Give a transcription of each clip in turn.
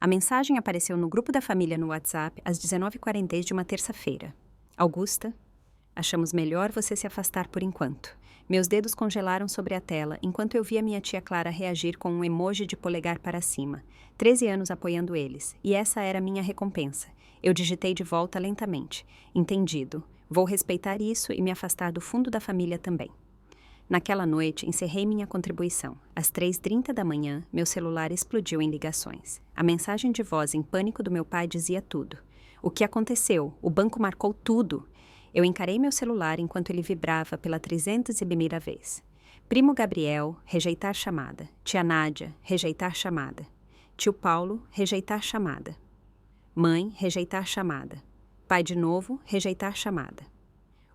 A mensagem apareceu no grupo da família no WhatsApp às 19h40 de uma terça-feira. Augusta, achamos melhor você se afastar por enquanto. Meus dedos congelaram sobre a tela enquanto eu via minha tia Clara reagir com um emoji de polegar para cima. 13 anos apoiando eles, e essa era minha recompensa. Eu digitei de volta lentamente. Entendido. Vou respeitar isso e me afastar do fundo da família também. Naquela noite, encerrei minha contribuição. Às 3h30 da manhã, meu celular explodiu em ligações. A mensagem de voz em pânico do meu pai dizia tudo. O que aconteceu? O banco marcou tudo. Eu encarei meu celular enquanto ele vibrava pela 300ª vez. Primo Gabriel, rejeitar chamada. Tia Nádia, rejeitar chamada. Tio Paulo, rejeitar chamada. Mãe, rejeitar chamada. Pai de novo, rejeitar chamada.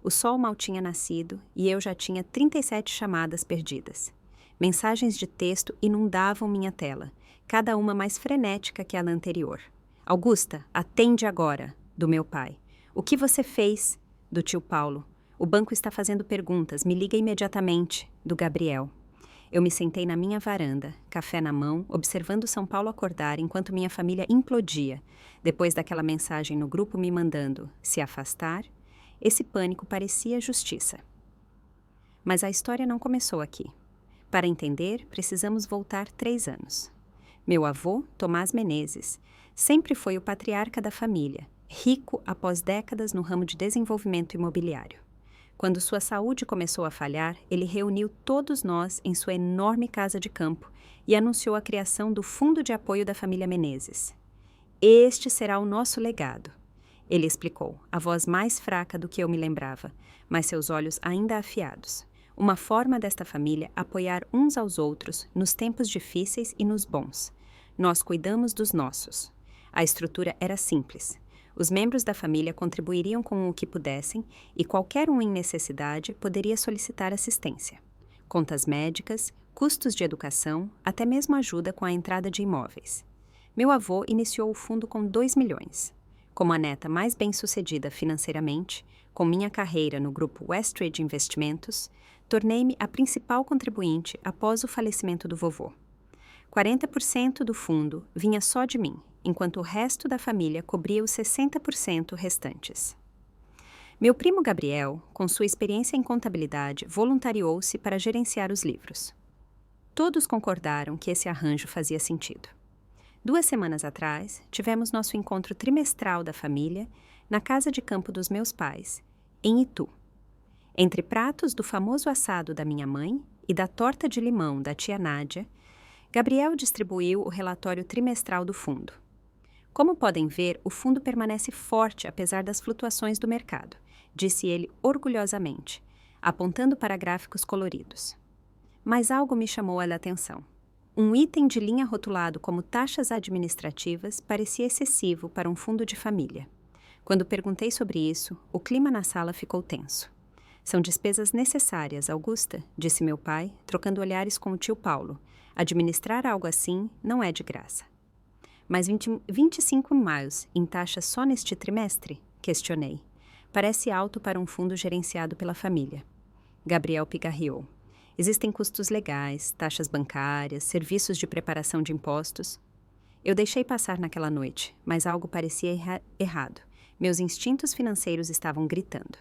O sol mal tinha nascido e eu já tinha 37 chamadas perdidas. Mensagens de texto inundavam minha tela, cada uma mais frenética que a anterior. Augusta, atende agora, do meu pai. O que você fez? Do tio Paulo. O banco está fazendo perguntas, me liga imediatamente, do Gabriel. Eu me sentei na minha varanda, café na mão, observando São Paulo acordar enquanto minha família implodia. Depois daquela mensagem no grupo me mandando se afastar, esse pânico parecia justiça. Mas a história não começou aqui. Para entender, precisamos voltar 3 anos. Meu avô, Tomás Menezes, sempre foi o patriarca da família, rico após décadas no ramo de desenvolvimento imobiliário. Quando sua saúde começou a falhar, ele reuniu todos nós em sua enorme casa de campo e anunciou a criação do Fundo de Apoio da Família Menezes. Este será o nosso legado. Ele explicou, a voz mais fraca do que eu me lembrava, mas seus olhos ainda afiados. Uma forma desta família apoiar uns aos outros nos tempos difíceis e nos bons. Nós cuidamos dos nossos. A estrutura era simples. Os membros da família contribuiriam com o que pudessem e qualquer um em necessidade poderia solicitar assistência. Contas médicas, custos de educação, até mesmo ajuda com a entrada de imóveis. Meu avô iniciou o fundo com 2 milhões. Como a neta mais bem-sucedida financeiramente, com minha carreira no grupo Westridge Investimentos, tornei-me a principal contribuinte após o falecimento do vovô. 40% do fundo vinha só de mim, enquanto o resto da família cobria os 60% restantes. Meu primo Gabriel, com sua experiência em contabilidade, voluntariou-se para gerenciar os livros. Todos concordaram que esse arranjo fazia sentido. 2 semanas atrás, tivemos nosso encontro trimestral da família na casa de campo dos meus pais, em Itu. Entre pratos do famoso assado da minha mãe e da torta de limão da tia Nádia, Gabriel distribuiu o relatório trimestral do fundo. Como podem ver, o fundo permanece forte apesar das flutuações do mercado, disse ele orgulhosamente, apontando para gráficos coloridos. Mas algo me chamou a atenção. Um item de linha rotulado como taxas administrativas parecia excessivo para um fundo de família. Quando perguntei sobre isso, o clima na sala ficou tenso. São despesas necessárias, Augusta, disse meu pai, trocando olhares com o tio Paulo. Administrar algo assim não é de graça. Mas 25 miles em taxa só neste trimestre? Questionei. Parece alto para um fundo gerenciado pela família. Gabriel pigarreou. Existem custos legais, taxas bancárias, serviços de preparação de impostos. Eu deixei passar naquela noite, mas algo parecia errado. Meus instintos financeiros estavam gritando.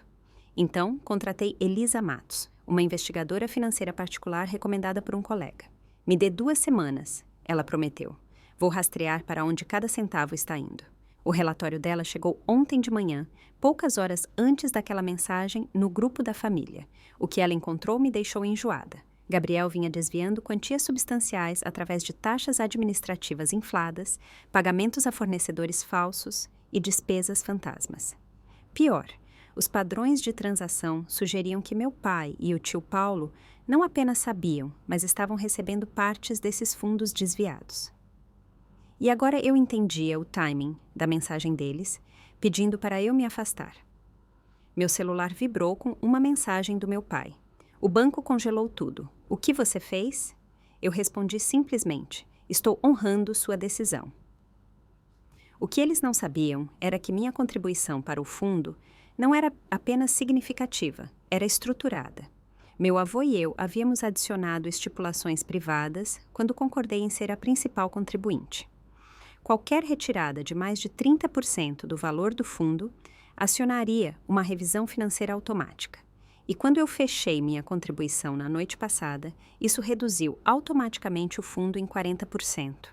Então, contratei Elisa Matos, uma investigadora financeira particular recomendada por um colega. Me dê 2 semanas, ela prometeu. Vou rastrear para onde cada centavo está indo. O relatório dela chegou ontem de manhã, poucas horas antes daquela mensagem no grupo da família. O que ela encontrou me deixou enjoada. Gabriel vinha desviando quantias substanciais através de taxas administrativas infladas, pagamentos a fornecedores falsos e despesas fantasmas. Pior, os padrões de transação sugeriam que meu pai e o tio Paulo não apenas sabiam, mas estavam recebendo partes desses fundos desviados. E agora eu entendia o timing da mensagem deles, pedindo para eu me afastar. Meu celular vibrou com uma mensagem do meu pai. O banco congelou tudo. O que você fez? Eu respondi simplesmente, estou honrando sua decisão. O que eles não sabiam era que minha contribuição para o fundo não era apenas significativa, era estruturada. Meu avô e eu havíamos adicionado estipulações privadas quando concordei em ser a principal contribuinte. qualquer retirada de mais de 30% do valor do fundo acionaria uma revisão financeira automática. E quando eu fechei minha contribuição na noite passada, isso reduziu automaticamente o fundo em 40%.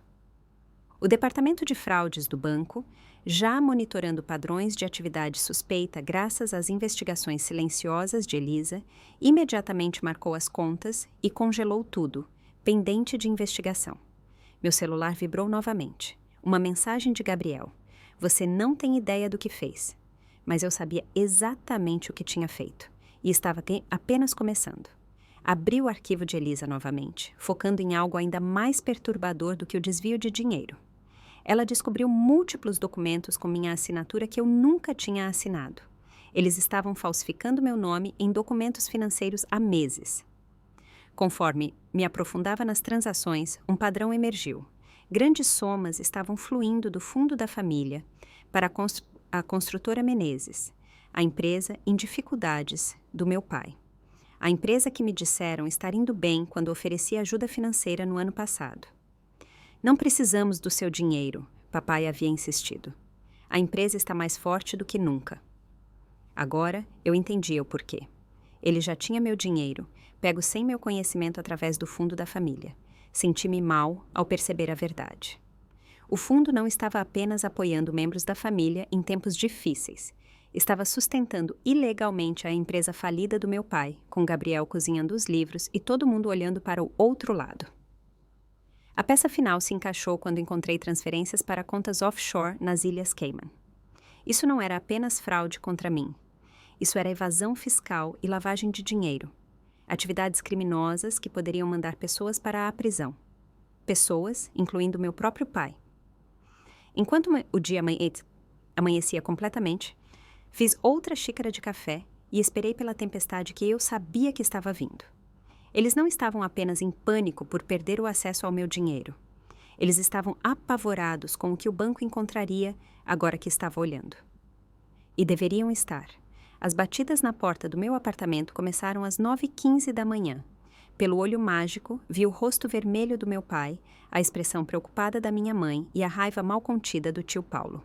O Departamento de Fraudes do banco, já monitorando padrões de atividade suspeita graças às investigações silenciosas de Elisa, imediatamente marcou as contas e congelou tudo, pendente de investigação. Meu celular vibrou novamente. Uma mensagem de Gabriel. Você não tem ideia do que fez. Mas eu sabia exatamente o que tinha feito. E estava apenas começando. Abri o arquivo de Elisa novamente, focando em algo ainda mais perturbador do que o desvio de dinheiro. Ela descobriu múltiplos documentos com minha assinatura que eu nunca tinha assinado. Eles estavam falsificando meu nome em documentos financeiros há meses. Conforme me aprofundava nas transações, um padrão emergiu. Grandes somas estavam fluindo do fundo da família para a construtora Menezes, a empresa em dificuldades do meu pai. A empresa que me disseram estar indo bem quando ofereci ajuda financeira no ano passado. Não precisamos do seu dinheiro, papai havia insistido. A empresa está mais forte do que nunca. Agora eu entendia o porquê. Ele já tinha meu dinheiro, pego sem meu conhecimento através do fundo da família. Senti-me mal ao perceber a verdade. O fundo não estava apenas apoiando membros da família em tempos difíceis. Estava sustentando ilegalmente a empresa falida do meu pai, com Gabriel cozinhando os livros e todo mundo olhando para o outro lado. A peça final se encaixou quando encontrei transferências para contas offshore nas Ilhas Cayman. Isso não era apenas fraude contra mim. Isso era evasão fiscal e lavagem de dinheiro. Atividades criminosas que poderiam mandar pessoas para a prisão. Pessoas, incluindo meu próprio pai. Enquanto o dia amanhecia completamente, fiz outra xícara de café e esperei pela tempestade que eu sabia que estava vindo. Eles não estavam apenas em pânico por perder o acesso ao meu dinheiro. Eles estavam apavorados com o que o banco encontraria agora que estava olhando. E deveriam estar. As batidas na porta do meu apartamento começaram às 9h15 da manhã. Pelo olho mágico, vi o rosto vermelho do meu pai, a expressão preocupada da minha mãe e a raiva mal contida do tio Paulo.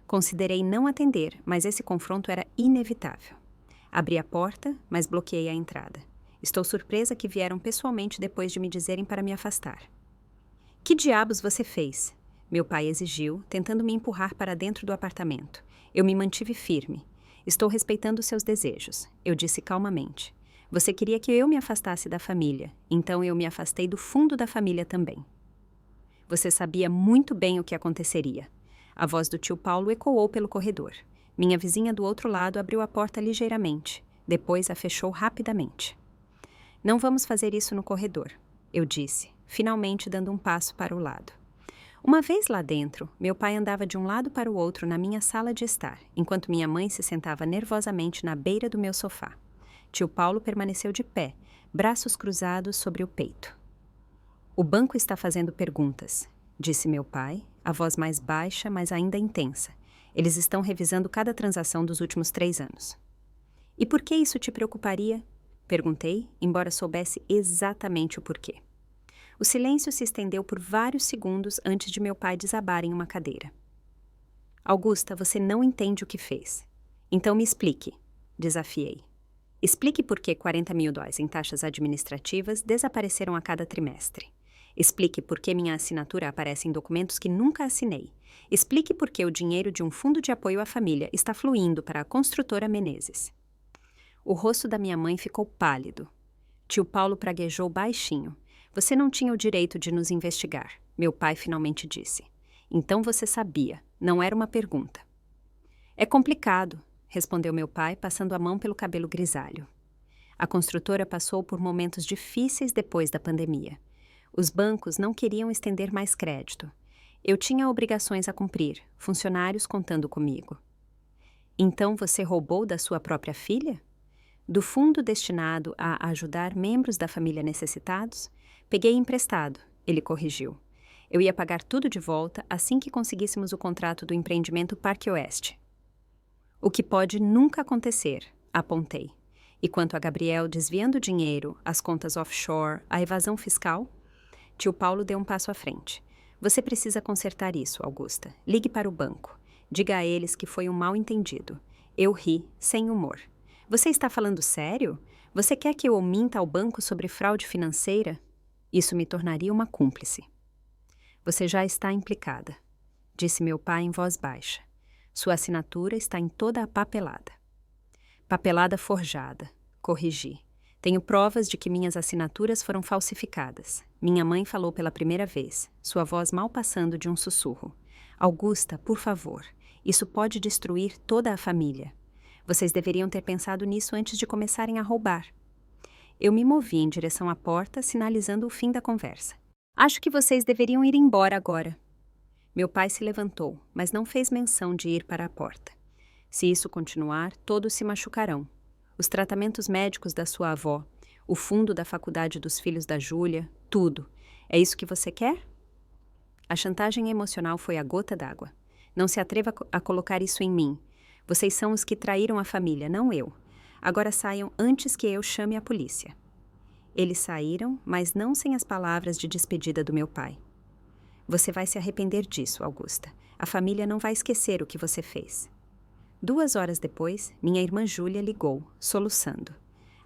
Considerei não atender, mas esse confronto era inevitável. Abri a porta, mas bloqueei a entrada. Estou surpresa que vieram pessoalmente depois de me dizerem para me afastar. Que diabos você fez? Meu pai exigiu, tentando me empurrar para dentro do apartamento. Eu me mantive firme. Estou respeitando seus desejos, eu disse calmamente. Você queria que eu me afastasse da família, então eu me afastei do fundo da família também. Você sabia muito bem o que aconteceria. A voz do tio Paulo ecoou pelo corredor. Minha vizinha do outro lado abriu a porta ligeiramente, depois a fechou rapidamente. Não vamos fazer isso no corredor, eu disse, finalmente dando um passo para o lado. Uma vez lá dentro, meu pai andava de um lado para o outro na minha sala de estar, enquanto minha mãe se sentava nervosamente na beira do meu sofá. Tio Paulo permaneceu de pé, braços cruzados sobre o peito. O banco está fazendo perguntas, disse meu pai, a voz mais baixa, mas ainda intensa. Eles estão revisando cada transação dos últimos 3 anos. E por que isso te preocuparia? Perguntei, embora soubesse exatamente o porquê. O silêncio se estendeu por vários segundos antes de meu pai desabar em uma cadeira. Augusta, você não entende o que fez. Então me explique, desafiei. Explique por que $40 mil em taxas administrativas desapareceram a cada trimestre. Explique por que minha assinatura aparece em documentos que nunca assinei. Explique por que o dinheiro de um fundo de apoio à família está fluindo para a construtora Menezes. O rosto da minha mãe ficou pálido. Tio Paulo praguejou baixinho. Você não tinha o direito de nos investigar, meu pai finalmente disse. Então você sabia, não era uma pergunta. É complicado, respondeu meu pai, passando a mão pelo cabelo grisalho. A construtora passou por momentos difíceis depois da pandemia. Os bancos não queriam estender mais crédito. Eu tinha obrigações a cumprir, funcionários contando comigo. Então você roubou da sua própria filha? Do fundo destinado a ajudar membros da família necessitados? Peguei emprestado, ele corrigiu. Eu ia pagar tudo de volta assim que conseguíssemos o contrato do empreendimento Parque Oeste. O que pode nunca acontecer, apontei. E quanto a Gabriel desviando dinheiro, as contas offshore, a evasão fiscal? Tio Paulo deu um passo à frente. Você precisa consertar isso, Augusta. Ligue para o banco. Diga a eles que foi um mal-entendido. Eu ri, sem humor. Você está falando sério? Você quer que eu minta ao banco sobre fraude financeira? Isso me tornaria uma cúmplice. Você já está implicada, disse meu pai em voz baixa. Sua assinatura está em toda a papelada. Papelada forjada, corrigi. Tenho provas de que minhas assinaturas foram falsificadas. Minha mãe falou pela primeira vez, sua voz mal passando de um sussurro. Augusta, por favor, isso pode destruir toda a família. Vocês deveriam ter pensado nisso antes de começarem a roubar. Eu me movi em direção à porta, sinalizando o fim da conversa. Acho que vocês deveriam ir embora agora. Meu pai se levantou, mas não fez menção de ir para a porta. Se isso continuar, todos se machucarão. Os tratamentos médicos da sua avó, o fundo da faculdade dos filhos da Júlia, tudo. É isso que você quer? A chantagem emocional foi a gota d'água. Não se atreva a colocar isso em mim. Vocês são os que traíram a família, não eu. Agora saiam antes que eu chame a polícia. Eles saíram, mas não sem as palavras de despedida do meu pai. Você vai se arrepender disso, Augusta. A família não vai esquecer o que você fez. 2 horas depois, minha irmã Júlia ligou, soluçando.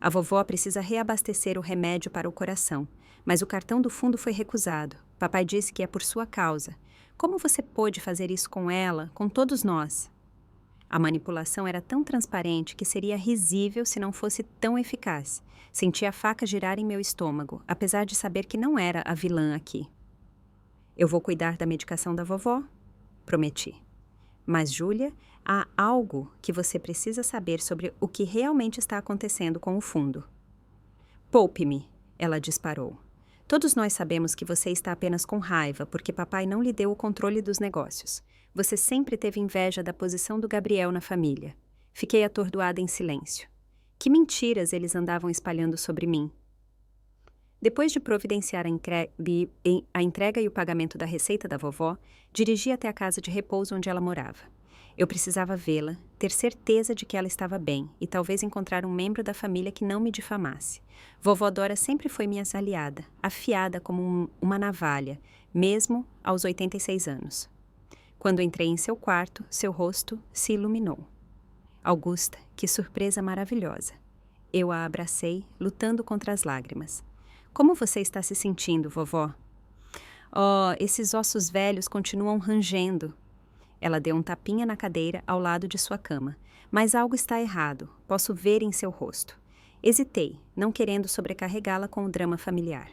A vovó precisa reabastecer o remédio para o coração, mas o cartão do fundo foi recusado. Papai disse que é por sua causa. Como você pôde fazer isso com ela, com todos nós? A manipulação era tão transparente que seria risível se não fosse tão eficaz. Senti a faca girar em meu estômago, apesar de saber que não era a vilã aqui. Eu vou cuidar da medicação da vovó? Prometi. Mas, Júlia, há algo que você precisa saber sobre o que realmente está acontecendo com o fundo. Poupe-me, ela disparou. Todos nós sabemos que você está apenas com raiva porque papai não lhe deu o controle dos negócios. Você sempre teve inveja da posição do Gabriel na família. Fiquei atordoada em silêncio. Que mentiras eles andavam espalhando sobre mim? Depois de providenciar a entrega e o pagamento da receita da vovó, dirigi até a casa de repouso onde ela morava. Eu precisava vê-la, ter certeza de que ela estava bem e talvez encontrar um membro da família que não me difamasse. Vovó Dora sempre foi minha aliada, afiada como uma navalha, mesmo aos 86 anos. Quando entrei em seu quarto, seu rosto se iluminou. Augusta, que surpresa maravilhosa. Eu a abracei, lutando contra as lágrimas. Como você está se sentindo, vovó? Oh, esses ossos velhos continuam rangendo. Ela deu um tapinha na cadeira ao lado de sua cama. Mas algo está errado. Posso ver em seu rosto. Hesitei, não querendo sobrecarregá-la com o drama familiar.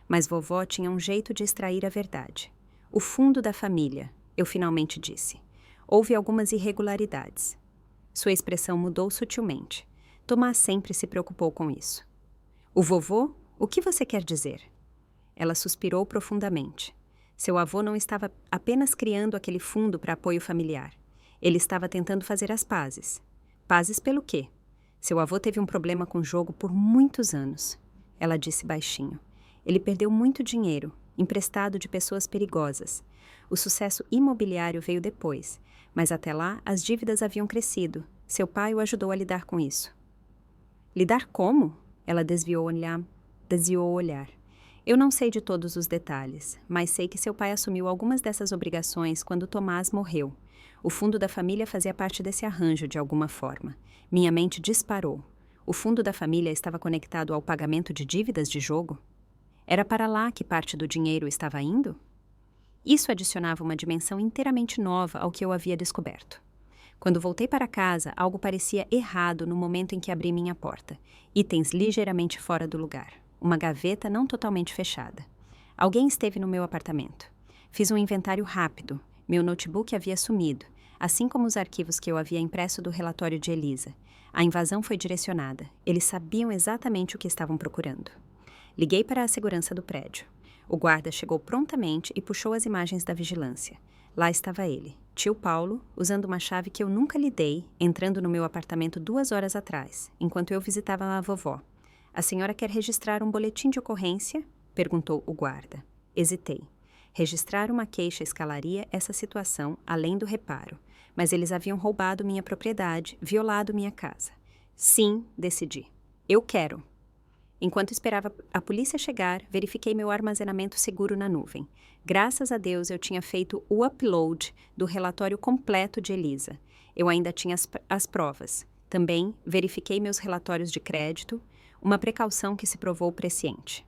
Mas vovó tinha um jeito de extrair a verdade. O fundo da família, eu finalmente disse. Houve algumas irregularidades. Sua expressão mudou sutilmente. Tomás sempre se preocupou com isso. O vovô? O que você quer dizer? Ela suspirou profundamente. Seu avô não estava apenas criando aquele fundo para apoio familiar. Ele estava tentando fazer as pazes. Pazes pelo quê? Seu avô teve um problema com o jogo por muitos anos. Ela disse baixinho. Ele perdeu muito dinheiro, emprestado de pessoas perigosas. O sucesso imobiliário veio depois, mas até lá as dívidas haviam crescido. Seu pai o ajudou a lidar com isso. Lidar como? Ela desviou o olhar. Eu não sei de todos os detalhes, mas sei que seu pai assumiu algumas dessas obrigações quando Tomás morreu. O fundo da família fazia parte desse arranjo de alguma forma. Minha mente disparou. O fundo da família estava conectado ao pagamento de dívidas de jogo? Era para lá que parte do dinheiro estava indo? Isso adicionava uma dimensão inteiramente nova ao que eu havia descoberto. Quando voltei para casa, algo parecia errado no momento em que abri minha porta. Itens ligeiramente fora do lugar. Uma gaveta não totalmente fechada. Alguém esteve no meu apartamento. Fiz um inventário rápido. Meu notebook havia sumido, assim como os arquivos que eu havia impresso do relatório de Elisa. A invasão foi direcionada. Eles sabiam exatamente o que estavam procurando. Liguei para a segurança do prédio. O guarda chegou prontamente e puxou as imagens da vigilância. Lá estava ele, tio Paulo, usando uma chave que eu nunca lhe dei, entrando no meu apartamento 2 horas atrás, enquanto eu visitava a vovó. A senhora quer registrar um boletim de ocorrência? Perguntou o guarda. Hesitei. Registrar uma queixa escalaria essa situação além do reparo, mas eles haviam roubado minha propriedade, violado minha casa. Sim, decidi. Eu quero. Enquanto esperava a polícia chegar, verifiquei meu armazenamento seguro na nuvem. Graças a Deus, eu tinha feito o upload do relatório completo de Elisa. Eu ainda tinha as provas. Também verifiquei meus relatórios de crédito, uma precaução que se provou presciente.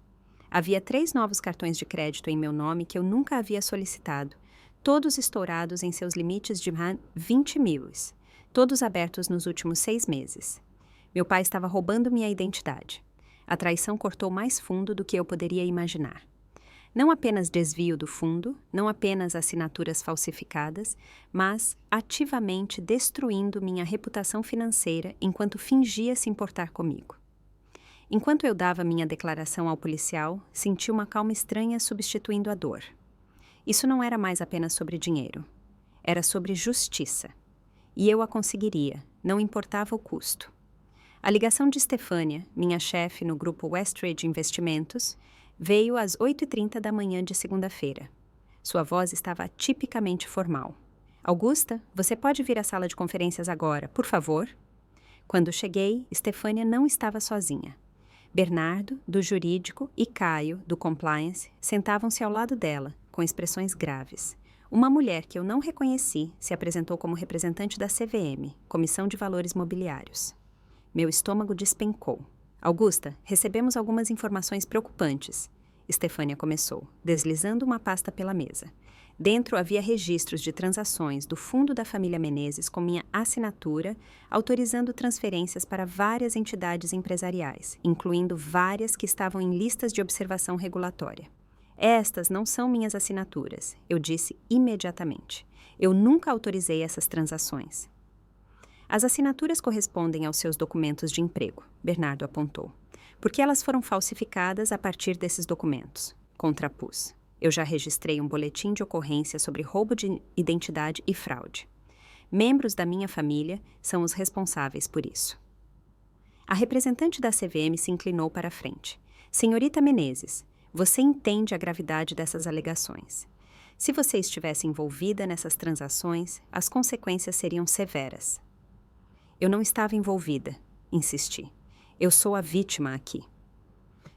Havia 3 novos cartões de crédito em meu nome que eu nunca havia solicitado, todos estourados em seus limites de 20 mil, todos abertos nos últimos 6 meses. Meu pai estava roubando minha identidade. A traição cortou mais fundo do que eu poderia imaginar. Não apenas desvio do fundo, não apenas assinaturas falsificadas, mas ativamente destruindo minha reputação financeira enquanto fingia se importar comigo. Enquanto eu dava minha declaração ao policial, senti uma calma estranha substituindo a dor. Isso não era mais apenas sobre dinheiro. Era sobre justiça. E eu a conseguiria, não importava o custo. A ligação de Stefânia, minha chefe no grupo Westridge Investimentos, veio às 8h30 da manhã de segunda-feira. Sua voz estava tipicamente formal. Augusta, você pode vir à sala de conferências agora, por favor? Quando cheguei, Stefânia não estava sozinha. Bernardo, do jurídico, e Caio, do compliance, sentavam-se ao lado dela, com expressões graves. Uma mulher que eu não reconheci se apresentou como representante da CVM, Comissão de Valores Mobiliários. Meu estômago despencou. Augusta, recebemos algumas informações preocupantes. Stefânia começou, deslizando uma pasta pela mesa. Dentro havia registros de transações do fundo da família Menezes com minha assinatura, autorizando transferências para várias entidades empresariais, incluindo várias que estavam em listas de observação regulatória. Estas não são minhas assinaturas, eu disse imediatamente. Eu nunca autorizei essas transações. As assinaturas correspondem aos seus documentos de emprego, Bernardo apontou. Porque elas foram falsificadas a partir desses documentos, contrapus. Eu já registrei um boletim de ocorrência sobre roubo de identidade e fraude. Membros da minha família são os responsáveis por isso. A representante da CVM se inclinou para a frente. Senhorita Menezes, você entende a gravidade dessas alegações. Se você estivesse envolvida nessas transações, as consequências seriam severas. Eu não estava envolvida, insisti. Eu sou a vítima aqui.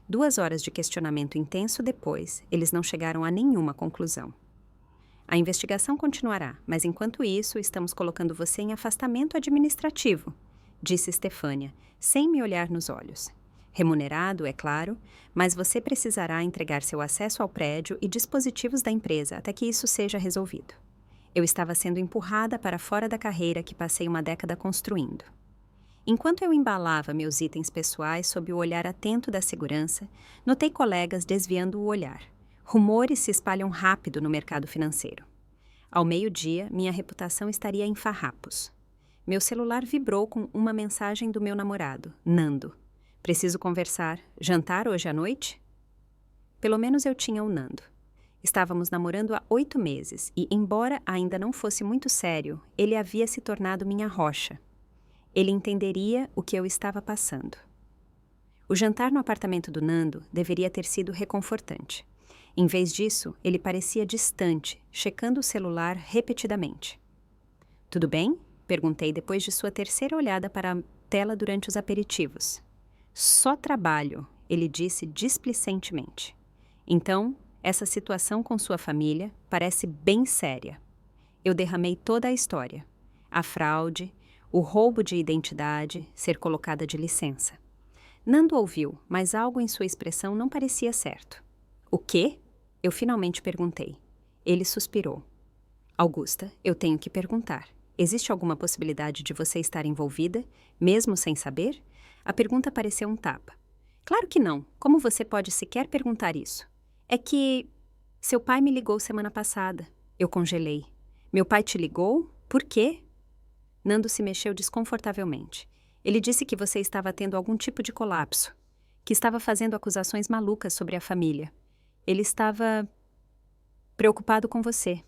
2 horas de questionamento intenso depois, eles não chegaram a nenhuma conclusão. A investigação continuará, mas enquanto isso, estamos colocando você em afastamento administrativo, disse Stefânia, sem me olhar nos olhos. Remunerado, é claro, mas você precisará entregar seu acesso ao prédio e dispositivos da empresa até que isso seja resolvido. Eu estava sendo empurrada para fora da carreira que passei uma década construindo. Enquanto eu embalava meus itens pessoais sob o olhar atento da segurança, notei colegas desviando o olhar. Rumores se espalham rápido no mercado financeiro. Ao meio-dia, minha reputação estaria em farrapos. Meu celular vibrou com uma mensagem do meu namorado, Nando. Preciso conversar. Jantar hoje à noite? Pelo menos eu tinha o Nando. Estávamos namorando há 8 meses e, embora ainda não fosse muito sério, ele havia se tornado minha rocha. Ele entenderia o que eu estava passando. O jantar no apartamento do Nando deveria ter sido reconfortante. Em vez disso, ele parecia distante, checando o celular repetidamente. Tudo bem? Perguntei depois de sua terceira olhada para a tela durante os aperitivos. Só trabalho, ele disse displicentemente. Então, essa situação com sua família parece bem séria. Eu derramei toda a história. A fraude, o roubo de identidade, ser colocada de licença. Nando ouviu, mas algo em sua expressão não parecia certo. O quê? Eu finalmente perguntei. Ele suspirou. Augusta, eu tenho que perguntar. Existe alguma possibilidade de você estar envolvida, mesmo sem saber? A pergunta pareceu um tapa. Claro que não. Como você pode sequer perguntar isso? É que seu pai me ligou semana passada. Eu congelei. Meu pai te ligou? Por quê? Nando se mexeu desconfortavelmente. Ele disse que você estava tendo algum tipo de colapso, que estava fazendo acusações malucas sobre a família. Ele estava preocupado com você.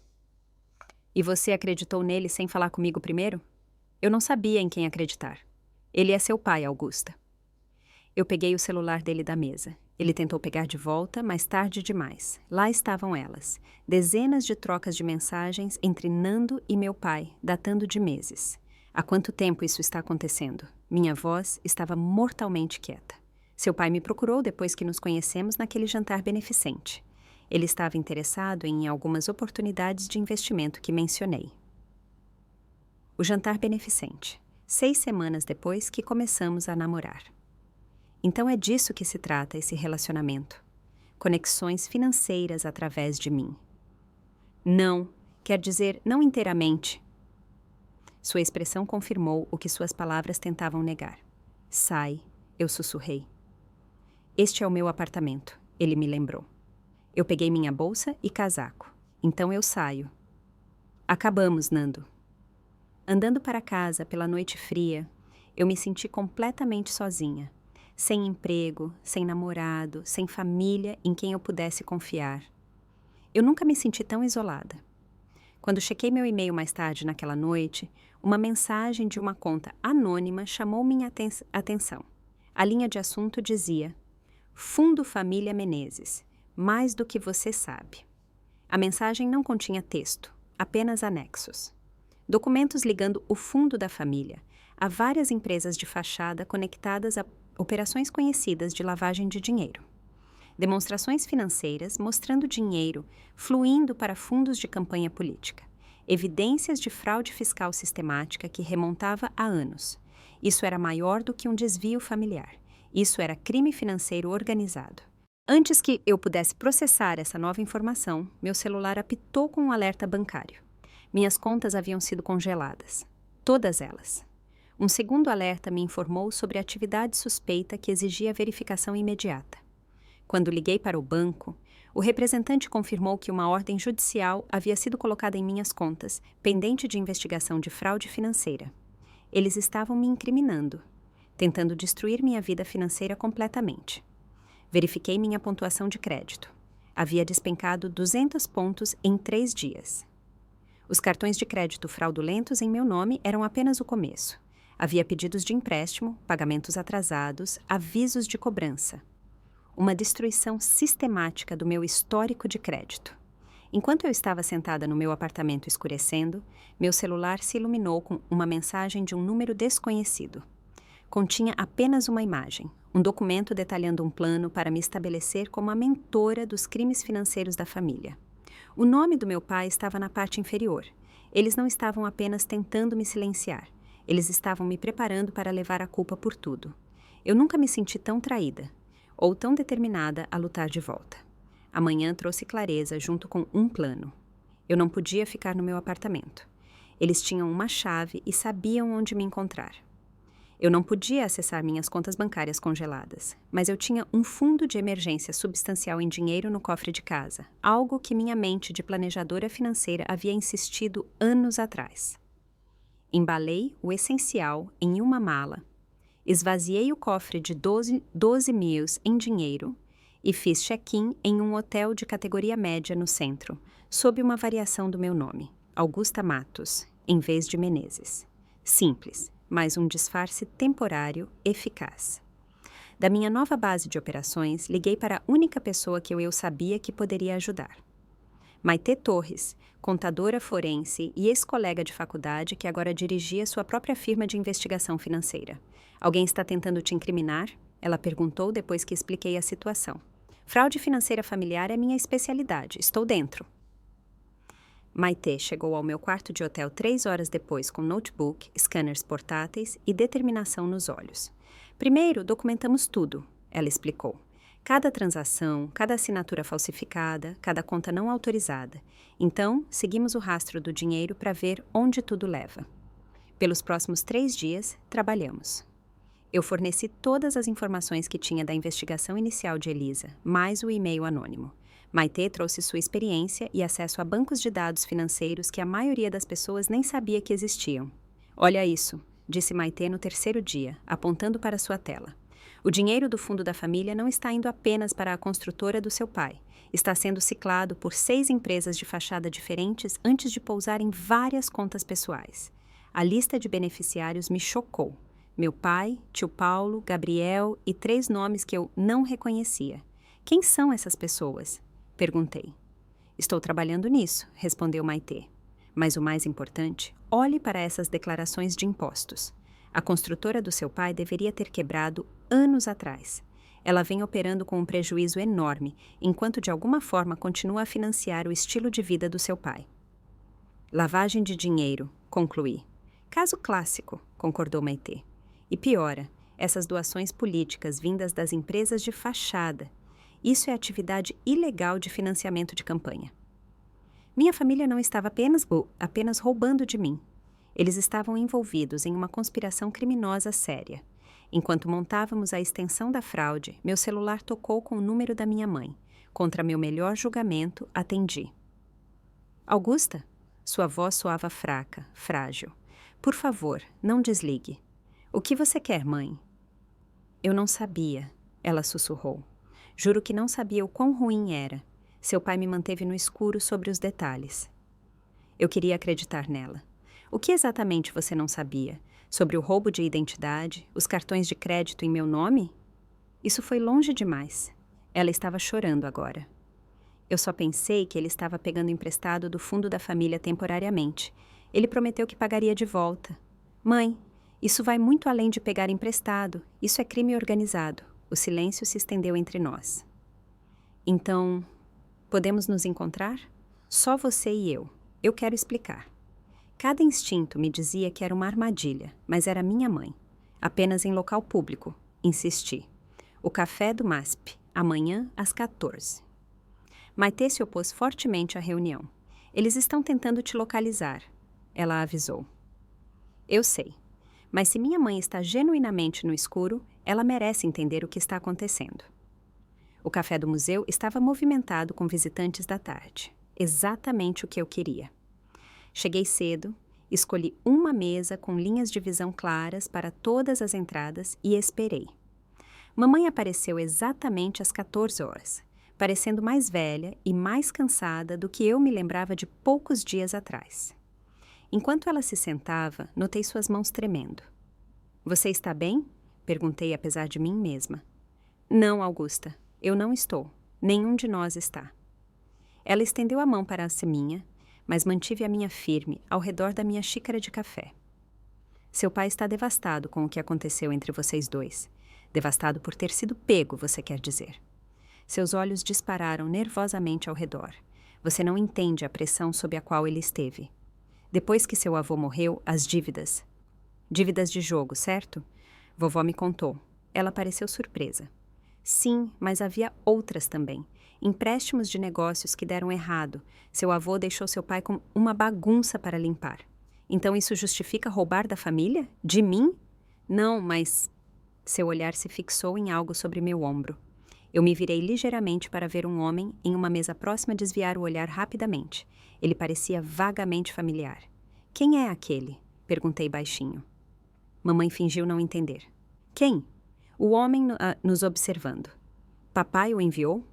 E você acreditou nele sem falar comigo primeiro? Eu não sabia em quem acreditar. Ele é seu pai, Augusta. Eu peguei o celular dele da mesa. Ele tentou pegar de volta, mas tarde demais. Lá estavam elas. Dezenas de trocas de mensagens entre Nando e meu pai, datando de meses. Há quanto tempo isso está acontecendo? Minha voz estava mortalmente quieta. Seu pai me procurou depois que nos conhecemos naquele jantar beneficente. Ele estava interessado em algumas oportunidades de investimento que mencionei. O jantar beneficente. 6 semanas depois que começamos a namorar. Então é disso que se trata esse relacionamento. Conexões financeiras através de mim. Não, quer dizer não inteiramente. Sua expressão confirmou o que suas palavras tentavam negar. Sai, eu sussurrei. Este é o meu apartamento, ele me lembrou. Eu peguei minha bolsa e casaco. Então eu saio. Acabamos, Nando. Andando para casa pela noite fria, eu me senti completamente sozinha. Sem emprego, sem namorado, sem família em quem eu pudesse confiar. Eu nunca me senti tão isolada. Quando chequei meu e-mail mais tarde naquela noite, uma mensagem de uma conta anônima chamou minha atenção. A linha de assunto dizia: Fundo Família Menezes, mais do que você sabe. A mensagem não continha texto, apenas anexos. Documentos ligando o fundo da família a várias empresas de fachada conectadas a operações conhecidas de lavagem de dinheiro. Demonstrações financeiras mostrando dinheiro fluindo para fundos de campanha política. Evidências de fraude fiscal sistemática que remontava a anos. Isso era maior do que um desvio familiar. Isso era crime financeiro organizado. Antes que eu pudesse processar essa nova informação, meu celular apitou com um alerta bancário. Minhas contas haviam sido congeladas. Todas elas. Um segundo alerta me informou sobre a atividade suspeita que exigia verificação imediata. Quando liguei para o banco, o representante confirmou que uma ordem judicial havia sido colocada em minhas contas, pendente de investigação de fraude financeira. Eles estavam me incriminando, tentando destruir minha vida financeira completamente. Verifiquei minha pontuação de crédito. Havia despencado 200 pontos em 3 dias. Os cartões de crédito fraudulentos em meu nome eram apenas o começo. Havia pedidos de empréstimo, pagamentos atrasados, avisos de cobrança. Uma destruição sistemática do meu histórico de crédito. Enquanto eu estava sentada no meu apartamento escurecendo, meu celular se iluminou com uma mensagem de um número desconhecido. Continha apenas uma imagem, um documento detalhando um plano para me estabelecer como a mentora dos crimes financeiros da família. O nome do meu pai estava na parte inferior. Eles não estavam apenas tentando me silenciar. Eles estavam me preparando para levar a culpa por tudo. Eu nunca me senti tão traída, ou tão determinada a lutar de volta. A manhã trouxe clareza junto com um plano. Eu não podia ficar no meu apartamento. Eles tinham uma chave e sabiam onde me encontrar. Eu não podia acessar minhas contas bancárias congeladas, mas eu tinha um fundo de emergência substancial em dinheiro no cofre de casa, algo que minha mente de planejadora financeira havia insistido anos atrás. Embalei o essencial em uma mala, esvaziei o cofre de 12 mil em dinheiro e fiz check-in em um hotel de categoria média no centro, sob uma variação do meu nome, Augusta Matos, em vez de Menezes. Simples, mas um disfarce temporário eficaz. Da minha nova base de operações, liguei para a única pessoa que eu sabia que poderia ajudar. Maitê Torres, contadora forense e ex-colega de faculdade que agora dirigia sua própria firma de investigação financeira. Alguém está tentando te incriminar? Ela perguntou depois que expliquei a situação. Fraude financeira familiar é minha especialidade. Estou dentro. Maitê chegou ao meu quarto de hotel 3 horas depois com notebook, scanners portáteis e determinação nos olhos. Primeiro, documentamos tudo, ela explicou. Cada transação, cada assinatura falsificada, cada conta não autorizada. Então, seguimos o rastro do dinheiro para ver onde tudo leva. Pelos próximos 3 dias, trabalhamos. Eu forneci todas as informações que tinha da investigação inicial de Elisa, mais o e-mail anônimo. Maitê trouxe sua experiência e acesso a bancos de dados financeiros que a maioria das pessoas nem sabia que existiam. Olha isso, disse Maitê no 3º dia, apontando para sua tela. O dinheiro do fundo da família não está indo apenas para a construtora do seu pai. Está sendo ciclado por 6 empresas de fachada diferentes antes de pousar em várias contas pessoais. A lista de beneficiários me chocou. Meu pai, tio Paulo, Gabriel e 3 nomes que eu não reconhecia. Quem são essas pessoas? Perguntei. Estou trabalhando nisso, respondeu Maitê. Mas o mais importante, olhe para essas declarações de impostos. A construtora do seu pai deveria ter quebrado anos atrás. Ela vem operando com um prejuízo enorme, enquanto de alguma forma continua a financiar o estilo de vida do seu pai. Lavagem de dinheiro, concluí. Caso clássico, concordou Maitê. E piora, essas doações políticas vindas das empresas de fachada. Isso é atividade ilegal de financiamento de campanha. Minha família não estava apenas roubando de mim. Eles estavam envolvidos em uma conspiração criminosa séria. Enquanto montávamos a extensão da fraude, meu celular tocou com o número da minha mãe. Contra meu melhor julgamento, atendi. Augusta? Sua voz soava fraca, frágil. Por favor, não desligue. O que você quer, mãe? Eu não sabia, ela sussurrou. Juro que não sabia o quão ruim era. Seu pai me manteve no escuro sobre os detalhes. Eu queria acreditar nela. O que exatamente você não sabia? Sobre o roubo de identidade, os cartões de crédito em meu nome? Isso foi longe demais. Ela estava chorando agora. Eu só pensei que ele estava pegando emprestado do fundo da família temporariamente. Ele prometeu que pagaria de volta. Mãe, isso vai muito além de pegar emprestado. Isso é crime organizado. O silêncio se estendeu entre nós. Então, podemos nos encontrar? Só você e eu. Eu quero explicar. Cada instinto me dizia que era uma armadilha, mas era minha mãe. Apenas em local público, insisti. O café do MASP, amanhã às 14. Maitê se opôs fortemente à reunião. Eles estão tentando te localizar, ela avisou. Eu sei, mas se minha mãe está genuinamente no escuro, ela merece entender o que está acontecendo. O café do museu estava movimentado com visitantes da tarde. Exatamente o que eu queria. Cheguei cedo, escolhi uma mesa com linhas de visão claras para todas as entradas e esperei. Mamãe apareceu exatamente às 14 horas, parecendo mais velha e mais cansada do que eu me lembrava de poucos dias atrás. Enquanto ela se sentava, notei suas mãos tremendo. Você está bem? Perguntei apesar de mim mesma. Não, Augusta, eu não estou. Nenhum de nós está. Ela estendeu a mão para a minha, mas mantive a minha firme ao redor da minha xícara de café. Seu pai está devastado com o que aconteceu entre vocês dois. Devastado por ter sido pego, você quer dizer. Seus olhos dispararam nervosamente ao redor. Você não entende a pressão sob a qual ele esteve. Depois que seu avô morreu, as dívidas. Dívidas de jogo, certo? Vovó me contou. Ela pareceu surpresa. Sim, mas havia outras também. Empréstimos de negócios que deram errado. Seu avô deixou seu pai com uma bagunça para limpar. Então isso justifica roubar da família? De mim? Não, mas... Seu olhar se fixou em algo sobre meu ombro. Eu me virei ligeiramente para ver um homem em uma mesa próxima desviar o olhar rapidamente. Ele parecia vagamente familiar. Quem é aquele? Perguntei baixinho. Mamãe fingiu não entender. Quem? O homem nos observando. Papai o enviou?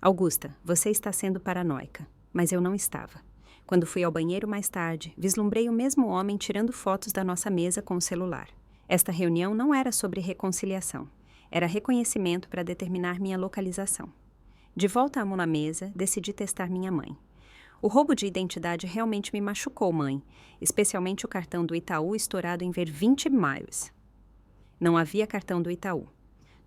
Augusta, você está sendo paranoica, mas eu não estava. Quando fui ao banheiro mais tarde, vislumbrei o mesmo homem tirando fotos da nossa mesa com o celular. Esta reunião não era sobre reconciliação. Era reconhecimento para determinar minha localização. De volta à mão na mesa, decidi testar minha mãe. O roubo de identidade realmente me machucou, mãe, especialmente o cartão do Itaú estourado em ver 20 miles. Não havia cartão do Itaú.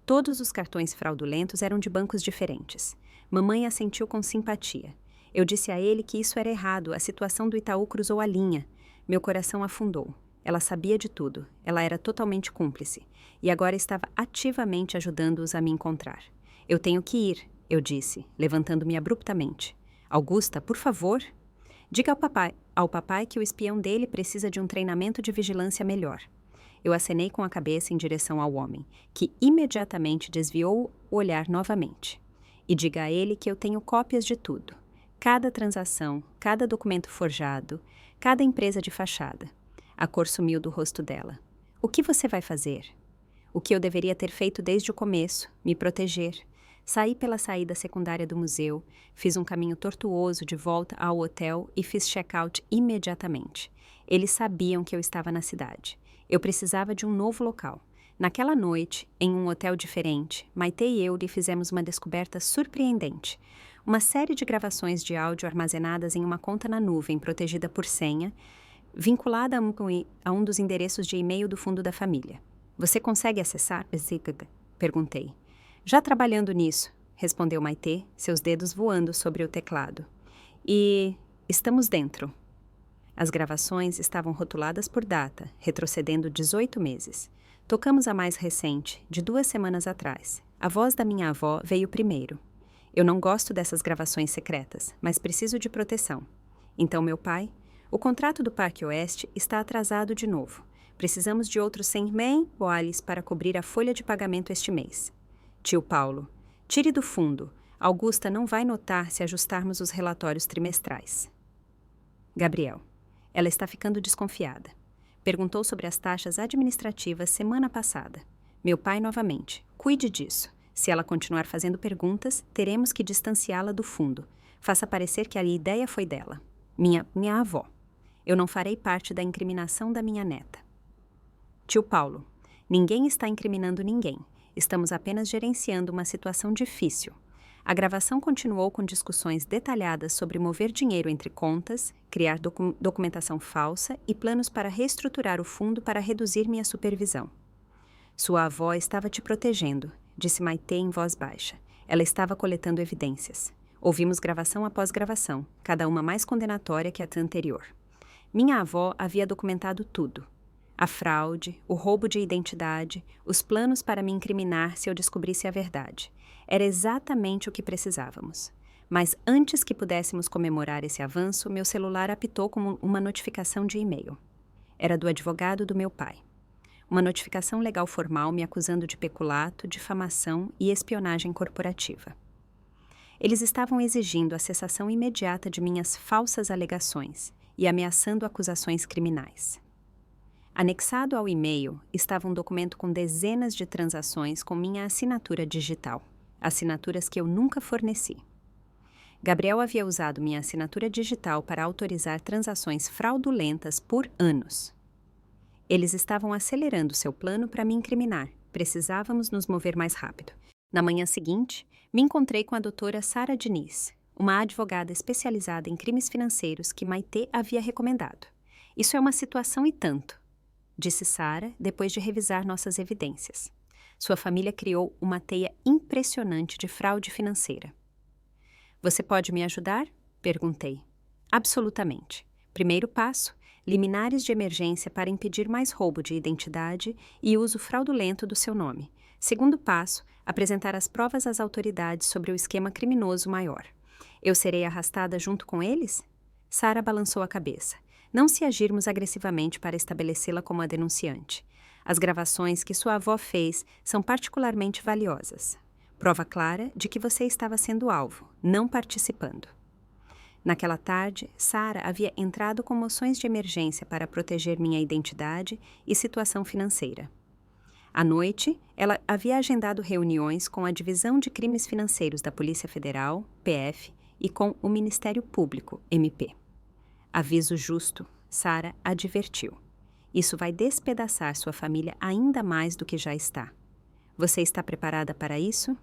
Todos os cartões fraudulentos eram de bancos diferentes. Mamãe assentiu com simpatia. Eu disse a ele que isso era errado, a situação do Itaú cruzou a linha. Meu coração afundou. Ela sabia de tudo, ela era totalmente cúmplice, e agora estava ativamente ajudando-os a me encontrar. Eu tenho que ir, eu disse, levantando-me abruptamente. Augusta, por favor. Diga ao papai que o espião dele precisa de um treinamento de vigilância melhor. Eu acenei com a cabeça em direção ao homem, que imediatamente desviou o olhar novamente. E diga a ele que eu tenho cópias de tudo. Cada transação, cada documento forjado, cada empresa de fachada. A cor sumiu do rosto dela. O que você vai fazer? O que eu deveria ter feito desde o começo, me proteger. Saí pela saída secundária do museu, fiz um caminho tortuoso de volta ao hotel e fiz check-out imediatamente. Eles sabiam que eu estava na cidade. Eu precisava de um novo local. Naquela noite, em um hotel diferente, Maitê e eu lhe fizemos uma descoberta surpreendente. Uma série de gravações de áudio armazenadas em uma conta na nuvem protegida por senha, vinculada a um dos endereços de e-mail do fundo da família. Você consegue acessar? Perguntei. Já trabalhando nisso, respondeu Maitê, seus dedos voando sobre o teclado. E estamos dentro. As gravações estavam rotuladas por data, retrocedendo 18 meses. Tocamos a mais recente, de 2 semanas atrás. A voz da minha avó veio primeiro. Eu não gosto dessas gravações secretas, mas preciso de proteção. Então, meu pai, o contrato do Parque Oeste está atrasado de novo. Precisamos de outros 100 boales para cobrir a folha de pagamento este mês. Tio Paulo, tire do fundo. Augusta não vai notar se ajustarmos os relatórios trimestrais. Gabriel, ela está ficando desconfiada. Perguntou sobre as taxas administrativas semana passada. Meu pai novamente, cuide disso. Se ela continuar fazendo perguntas, teremos que distanciá-la do fundo. Faça parecer que a ideia foi dela. Minha avó. Eu não farei parte da incriminação da minha neta. Tio Paulo, ninguém está incriminando ninguém. Estamos apenas gerenciando uma situação difícil. A gravação continuou com discussões detalhadas sobre mover dinheiro entre contas, criar documentação falsa e planos para reestruturar o fundo para reduzir minha supervisão. Sua avó estava te protegendo, disse Maitê em voz baixa. Ela estava coletando evidências. Ouvimos gravação após gravação, cada uma mais condenatória que a anterior. Minha avó havia documentado tudo. A fraude, o roubo de identidade, os planos para me incriminar se eu descobrisse a verdade. Era exatamente o que precisávamos. Mas antes que pudéssemos comemorar esse avanço, meu celular apitou como uma notificação de e-mail. Era do advogado do meu pai. Uma notificação legal formal me acusando de peculato, difamação e espionagem corporativa. Eles estavam exigindo a cessação imediata de minhas falsas alegações e ameaçando acusações criminais. Anexado ao e-mail estava um documento com dezenas de transações com minha assinatura digital, assinaturas que eu nunca forneci. Gabriel havia usado minha assinatura digital para autorizar transações fraudulentas por anos. Eles estavam acelerando seu plano para me incriminar. Precisávamos nos mover mais rápido. Na manhã seguinte, me encontrei com a doutora Sara Diniz, uma advogada especializada em crimes financeiros que Maitê havia recomendado. Isso é uma situação e tanto, disse Sara depois de revisar nossas evidências. Sua família criou uma teia impressionante de fraude financeira. Você pode me ajudar? Perguntei. Absolutamente. Primeiro passo, liminares de emergência para impedir mais roubo de identidade e uso fraudulento do seu nome. Segundo passo, apresentar as provas às autoridades sobre o esquema criminoso maior. Eu serei arrastada junto com eles? Sara balançou a cabeça. Não se agirmos agressivamente para estabelecê-la como a denunciante. As gravações que sua avó fez são particularmente valiosas. Prova clara de que você estava sendo alvo, não participando. Naquela tarde, Sara havia entrado com moções de emergência para proteger minha identidade e situação financeira. À noite, ela havia agendado reuniões com a Divisão de Crimes Financeiros da Polícia Federal, PF, e com o Ministério Público, MP. Aviso justo, Sara advertiu. Isso vai despedaçar sua família ainda mais do que já está. Você está preparada para isso?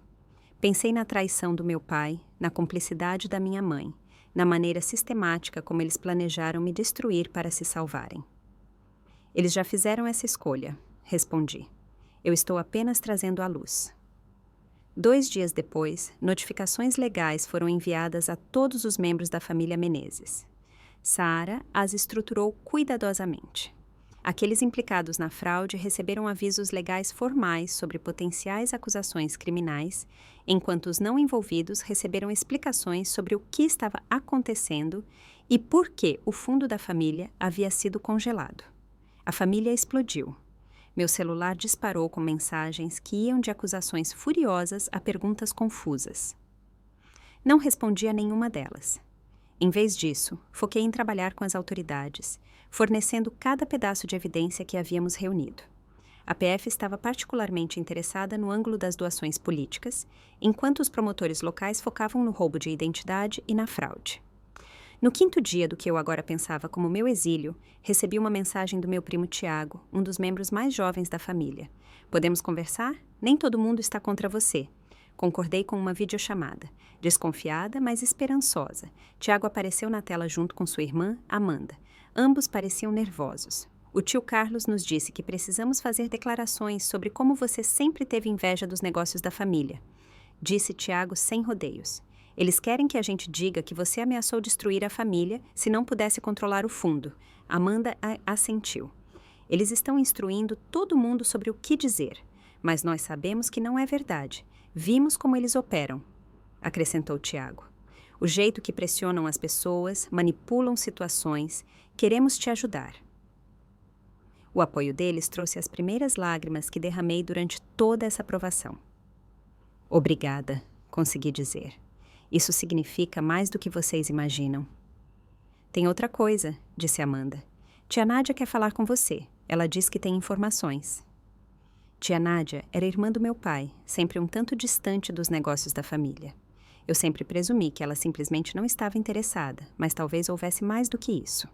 Pensei na traição do meu pai, na cumplicidade da minha mãe, na maneira sistemática como eles planejaram me destruir para se salvarem. Eles já fizeram essa escolha, respondi. Eu estou apenas trazendo à luz. 2 dias depois, notificações legais foram enviadas a todos os membros da família Menezes. Sara as estruturou cuidadosamente. Aqueles implicados na fraude receberam avisos legais formais sobre potenciais acusações criminais, enquanto os não envolvidos receberam explicações sobre o que estava acontecendo e por que o fundo da família havia sido congelado. A família explodiu. Meu celular disparou com mensagens que iam de acusações furiosas a perguntas confusas. Não respondi a nenhuma delas. Em vez disso, foquei em trabalhar com as autoridades, fornecendo cada pedaço de evidência que havíamos reunido. A PF estava particularmente interessada no ângulo das doações políticas, enquanto os promotores locais focavam no roubo de identidade e na fraude. No 5º dia do que eu agora pensava como meu exílio, recebi uma mensagem do meu primo Tiago, um dos membros mais jovens da família. Podemos conversar? Nem todo mundo está contra você. Concordei com uma videochamada. Desconfiada, mas esperançosa. Tiago apareceu na tela junto com sua irmã, Amanda. Ambos pareciam nervosos. O tio Carlos nos disse que precisamos fazer declarações sobre como você sempre teve inveja dos negócios da família. disse Tiago sem rodeios. Eles querem que a gente diga que você ameaçou destruir a família se não pudesse controlar o fundo. Amanda assentiu. Eles estão instruindo todo mundo sobre o que dizer, mas nós sabemos que não é verdade. Vimos como eles operam, acrescentou Tiago. O jeito que pressionam as pessoas, manipulam situações. Queremos te ajudar. O apoio deles trouxe as primeiras lágrimas que derramei durante toda essa provação. Obrigada, consegui dizer. Isso significa mais do que vocês imaginam. Tem outra coisa, disse Amanda. Tia Nádia quer falar com você. Ela diz que tem informações. Tia Nádia era irmã do meu pai, sempre um tanto distante dos negócios da família. Eu sempre presumi que ela simplesmente não estava interessada, mas talvez houvesse mais do que isso.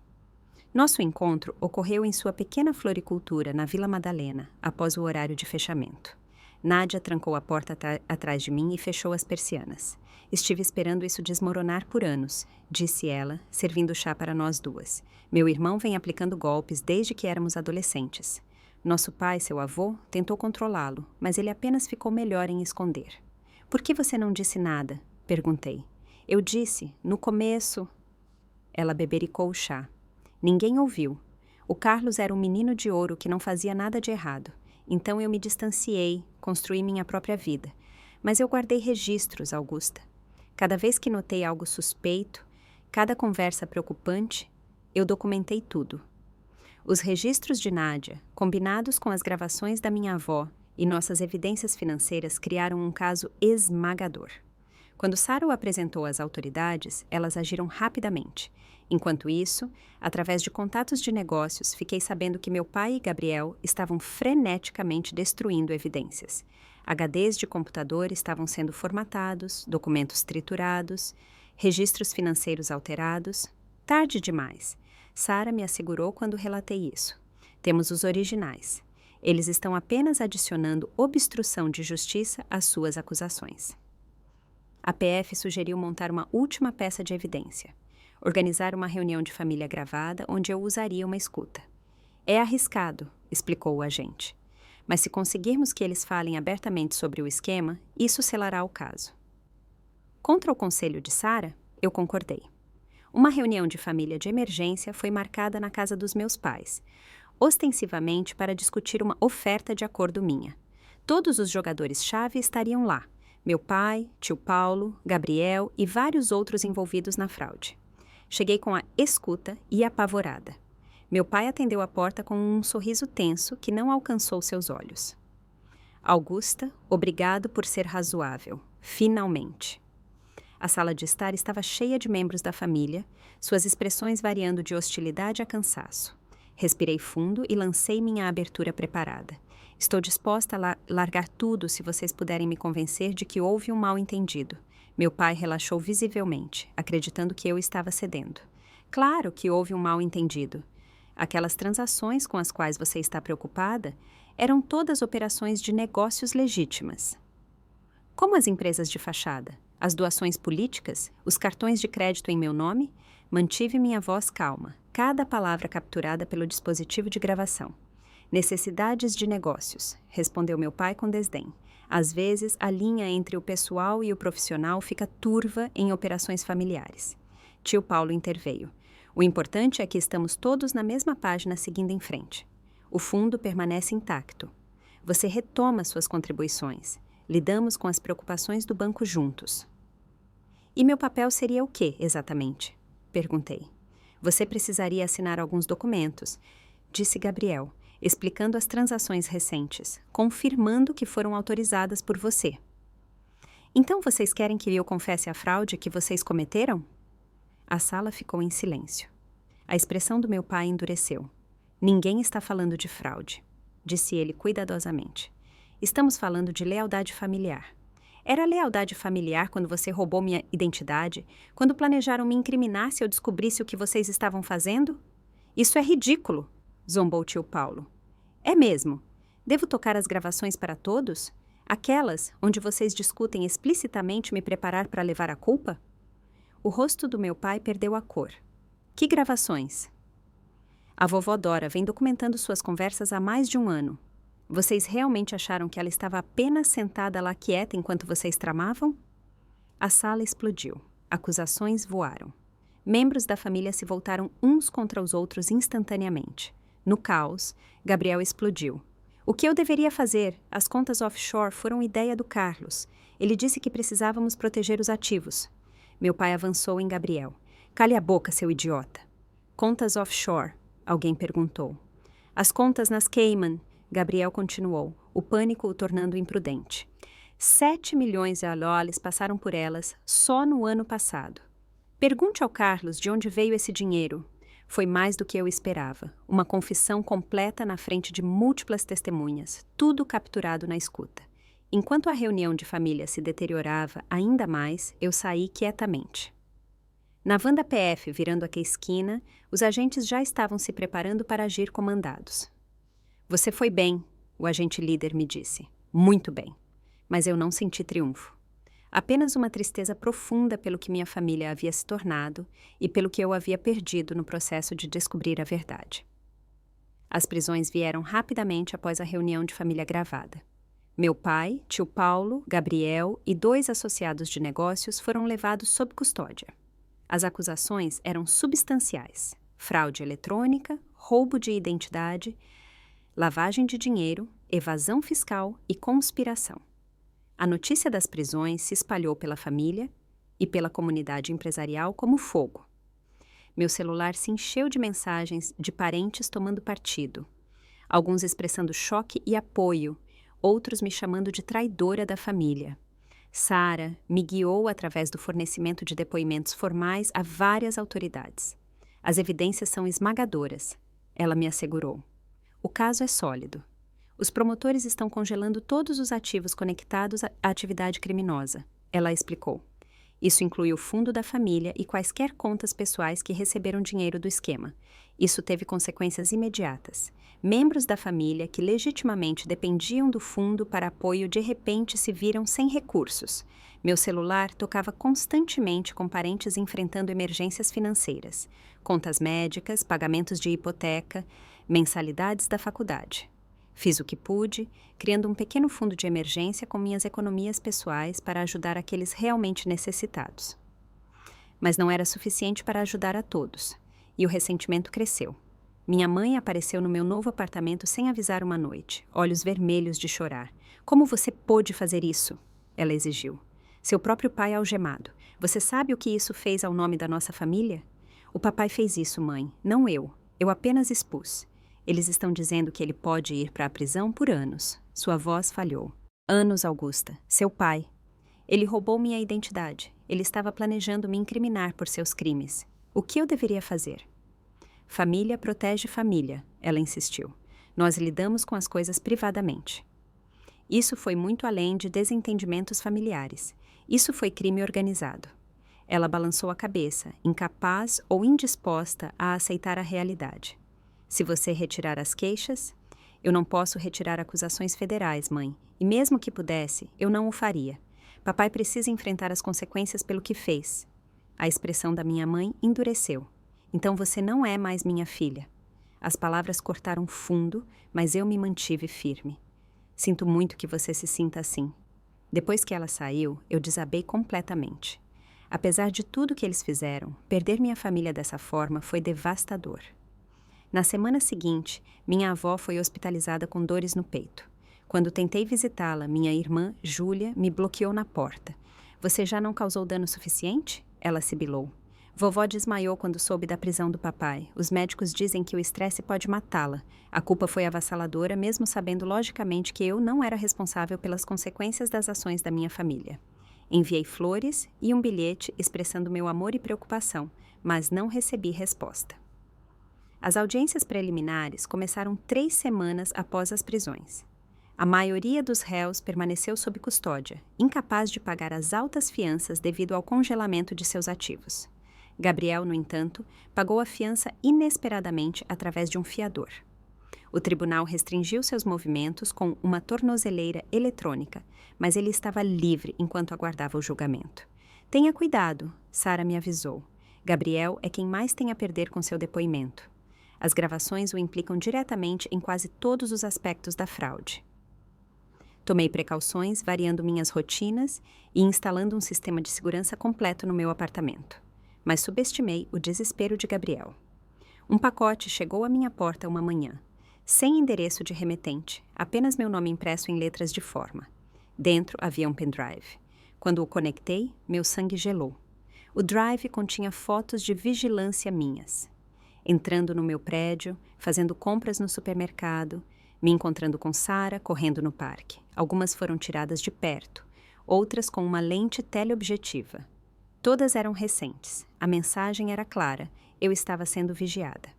Nosso encontro ocorreu em sua pequena floricultura na Vila Madalena, após o horário de fechamento. Nádia trancou a porta atrás de mim e fechou as persianas. Estive esperando isso desmoronar por anos, disse ela, servindo chá para nós duas. Meu irmão vem aplicando golpes desde que éramos adolescentes. Nosso pai, seu avô, tentou controlá-lo, mas ele apenas ficou melhor em esconder. Por que você não disse nada? Perguntei. Eu disse, no começo... Ela bebericou o chá. Ninguém ouviu. O Carlos era um menino de ouro que não fazia nada de errado. Então eu me distanciei, construí minha própria vida. Mas eu guardei registros, Augusta. Cada vez que notei algo suspeito, cada conversa preocupante, eu documentei tudo. Os registros de Nádia, combinados com as gravações da minha avó e nossas evidências financeiras, criaram um caso esmagador. Quando Sara o apresentou às autoridades, elas agiram rapidamente. Enquanto isso, através de contatos de negócios, fiquei sabendo que meu pai e Gabriel estavam freneticamente destruindo evidências. HDs de computador estavam sendo formatados, documentos triturados, registros financeiros alterados. Tarde demais. Sara me assegurou quando relatei isso. Temos os originais. Eles estão apenas adicionando obstrução de justiça às suas acusações. A PF sugeriu montar uma última peça de evidência. Organizar uma reunião de família gravada onde eu usaria uma escuta. É arriscado, explicou o agente. Mas se conseguirmos que eles falem abertamente sobre o esquema, isso selará o caso. Contra o conselho de Sara, eu concordei. Uma reunião de família de emergência foi marcada na casa dos meus pais, ostensivamente para discutir uma oferta de acordo minha. Todos os jogadores-chave estariam lá. Meu pai, tio Paulo, Gabriel e vários outros envolvidos na fraude. Cheguei com a escuta e apavorada. Meu pai atendeu a porta com um sorriso tenso que não alcançou seus olhos. Augusta, obrigado por ser razoável. Finalmente. A sala de estar estava cheia de membros da família, suas expressões variando de hostilidade a cansaço. Respirei fundo e lancei minha abertura preparada. Estou disposta a largar tudo se vocês puderem me convencer de que houve um mal-entendido. Meu pai relaxou visivelmente, acreditando que eu estava cedendo. Claro que houve um mal-entendido. Aquelas transações com as quais você está preocupada eram todas operações de negócios legítimas. Como as empresas de fachada, as doações políticas, os cartões de crédito em meu nome, mantive minha voz calma, cada palavra capturada pelo dispositivo de gravação. Necessidades de negócios, respondeu meu pai com desdém. Às vezes, a linha entre o pessoal e o profissional fica turva em operações familiares. Tio Paulo interveio. O importante é que estamos todos na mesma página seguindo em frente. O fundo permanece intacto. Você retoma suas contribuições. Lidamos com as preocupações do banco juntos. E meu papel seria o quê, exatamente? Perguntei. Você precisaria assinar alguns documentos, disse Gabriel, explicando as transações recentes, confirmando que foram autorizadas por você. Então vocês querem que eu confesse a fraude que vocês cometeram? A sala ficou em silêncio. A expressão do meu pai endureceu. Ninguém está falando de fraude, disse ele cuidadosamente. Estamos falando de lealdade familiar. Era lealdade familiar quando você roubou minha identidade, quando planejaram me incriminar se eu descobrisse o que vocês estavam fazendo? Isso é ridículo, zombou tio Paulo. É mesmo. Devo tocar as gravações para todos? Aquelas onde vocês discutem explicitamente me preparar para levar a culpa? O rosto do meu pai perdeu a cor. Que gravações? A vovó Dora vem documentando suas conversas há mais de um ano. Vocês realmente acharam que ela estava apenas sentada lá quieta enquanto vocês tramavam? A sala explodiu. Acusações voaram. Membros da família se voltaram uns contra os outros instantaneamente. No caos, Gabriel explodiu. O que eu deveria fazer? As contas offshore foram ideia do Carlos. Ele disse que precisávamos proteger os ativos. Meu pai avançou em Gabriel. Cale a boca, seu idiota. Contas offshore, alguém perguntou. As contas nas Cayman, Gabriel continuou, o pânico o tornando imprudente. 7 milhões de dólares passaram por elas só no ano passado. Pergunte ao Carlos de onde veio esse dinheiro. Foi mais do que eu esperava. Uma confissão completa na frente de múltiplas testemunhas, tudo capturado na escuta. Enquanto a reunião de família se deteriorava ainda mais, eu saí quietamente. Na van da PF, virando a esquina, os agentes já estavam se preparando para agir comandados. Você foi bem, o agente líder me disse. Muito bem. Mas eu não senti triunfo. Apenas uma tristeza profunda pelo que minha família havia se tornado e pelo que eu havia perdido no processo de descobrir a verdade. As prisões vieram rapidamente após a reunião de família gravada. Meu pai, tio Paulo, Gabriel e 2 associados de negócios foram levados sob custódia. As acusações eram substanciais: fraude eletrônica, roubo de identidade, lavagem de dinheiro, evasão fiscal e conspiração. A notícia das prisões se espalhou pela família e pela comunidade empresarial como fogo. Meu celular se encheu de mensagens de parentes tomando partido, alguns expressando choque e apoio, outros me chamando de traidora da família. Sara me guiou através do fornecimento de depoimentos formais a várias autoridades. As evidências são esmagadoras, ela me assegurou. O caso é sólido. Os promotores estão congelando todos os ativos conectados à atividade criminosa, ela explicou. Isso inclui o fundo da família e quaisquer contas pessoais que receberam dinheiro do esquema. Isso teve consequências imediatas. Membros da família que legitimamente dependiam do fundo para apoio de repente se viram sem recursos. Meu celular tocava constantemente com parentes enfrentando emergências financeiras, contas médicas, pagamentos de hipoteca, mensalidades da faculdade. Fiz o que pude, criando um pequeno fundo de emergência com minhas economias pessoais para ajudar aqueles realmente necessitados. Mas não era suficiente para ajudar a todos, e o ressentimento cresceu. Minha mãe apareceu no meu novo apartamento sem avisar uma noite, olhos vermelhos de chorar. Como você pôde fazer isso? Ela exigiu. Seu próprio pai algemado. Você sabe o que isso fez ao nome da nossa família? O papai fez isso, mãe, não eu. Eu apenas expus. Eles estão dizendo que ele pode ir para a prisão por anos. Sua voz falhou. Anos, Augusta. Seu pai. Ele roubou minha identidade. Ele estava planejando me incriminar por seus crimes. O que eu deveria fazer? Família protege família, ela insistiu. Nós lidamos com as coisas privadamente. Isso foi muito além de desentendimentos familiares. Isso foi crime organizado. Ela balançou a cabeça, incapaz ou indisposta a aceitar a realidade. Se você retirar as queixas, eu não posso retirar acusações federais, mãe, e mesmo que pudesse, eu não o faria. Papai precisa enfrentar as consequências pelo que fez. A expressão da minha mãe endureceu. Então você não é mais minha filha. As palavras cortaram fundo, mas eu me mantive firme. Sinto muito que você se sinta assim. Depois que ela saiu, eu desabei completamente. Apesar de tudo que eles fizeram, perder minha família dessa forma foi devastador. Na semana seguinte, minha avó foi hospitalizada com dores no peito. Quando tentei visitá-la, minha irmã, Júlia, me bloqueou na porta. Você já não causou dano suficiente? Ela sibilou. Vovó desmaiou quando soube da prisão do papai. Os médicos dizem que o estresse pode matá-la. A culpa foi avassaladora, mesmo sabendo logicamente que eu não era responsável pelas consequências das ações da minha família. Enviei flores e um bilhete expressando meu amor e preocupação, mas não recebi resposta. As audiências preliminares começaram 3 semanas após as prisões. A maioria dos réus permaneceu sob custódia, incapaz de pagar as altas fianças devido ao congelamento de seus ativos. Gabriel, no entanto, pagou a fiança inesperadamente através de um fiador. O tribunal restringiu seus movimentos com uma tornozeleira eletrônica, mas ele estava livre enquanto aguardava o julgamento. Tenha cuidado, Sara me avisou. Gabriel é quem mais tem a perder com seu depoimento. As gravações o implicam diretamente em quase todos os aspectos da fraude. Tomei precauções, variando minhas rotinas e instalando um sistema de segurança completo no meu apartamento. Mas subestimei o desespero de Gabriel. Um pacote chegou à minha porta uma manhã, sem endereço de remetente, apenas meu nome impresso em letras de forma. Dentro havia um pendrive. Quando o conectei, meu sangue gelou. O drive continha fotos de vigilância minhas. Entrando no meu prédio, fazendo compras no supermercado, me encontrando com Sara correndo no parque. Algumas foram tiradas de perto, outras com uma lente teleobjetiva. Todas eram recentes. A mensagem era clara. Eu estava sendo vigiada.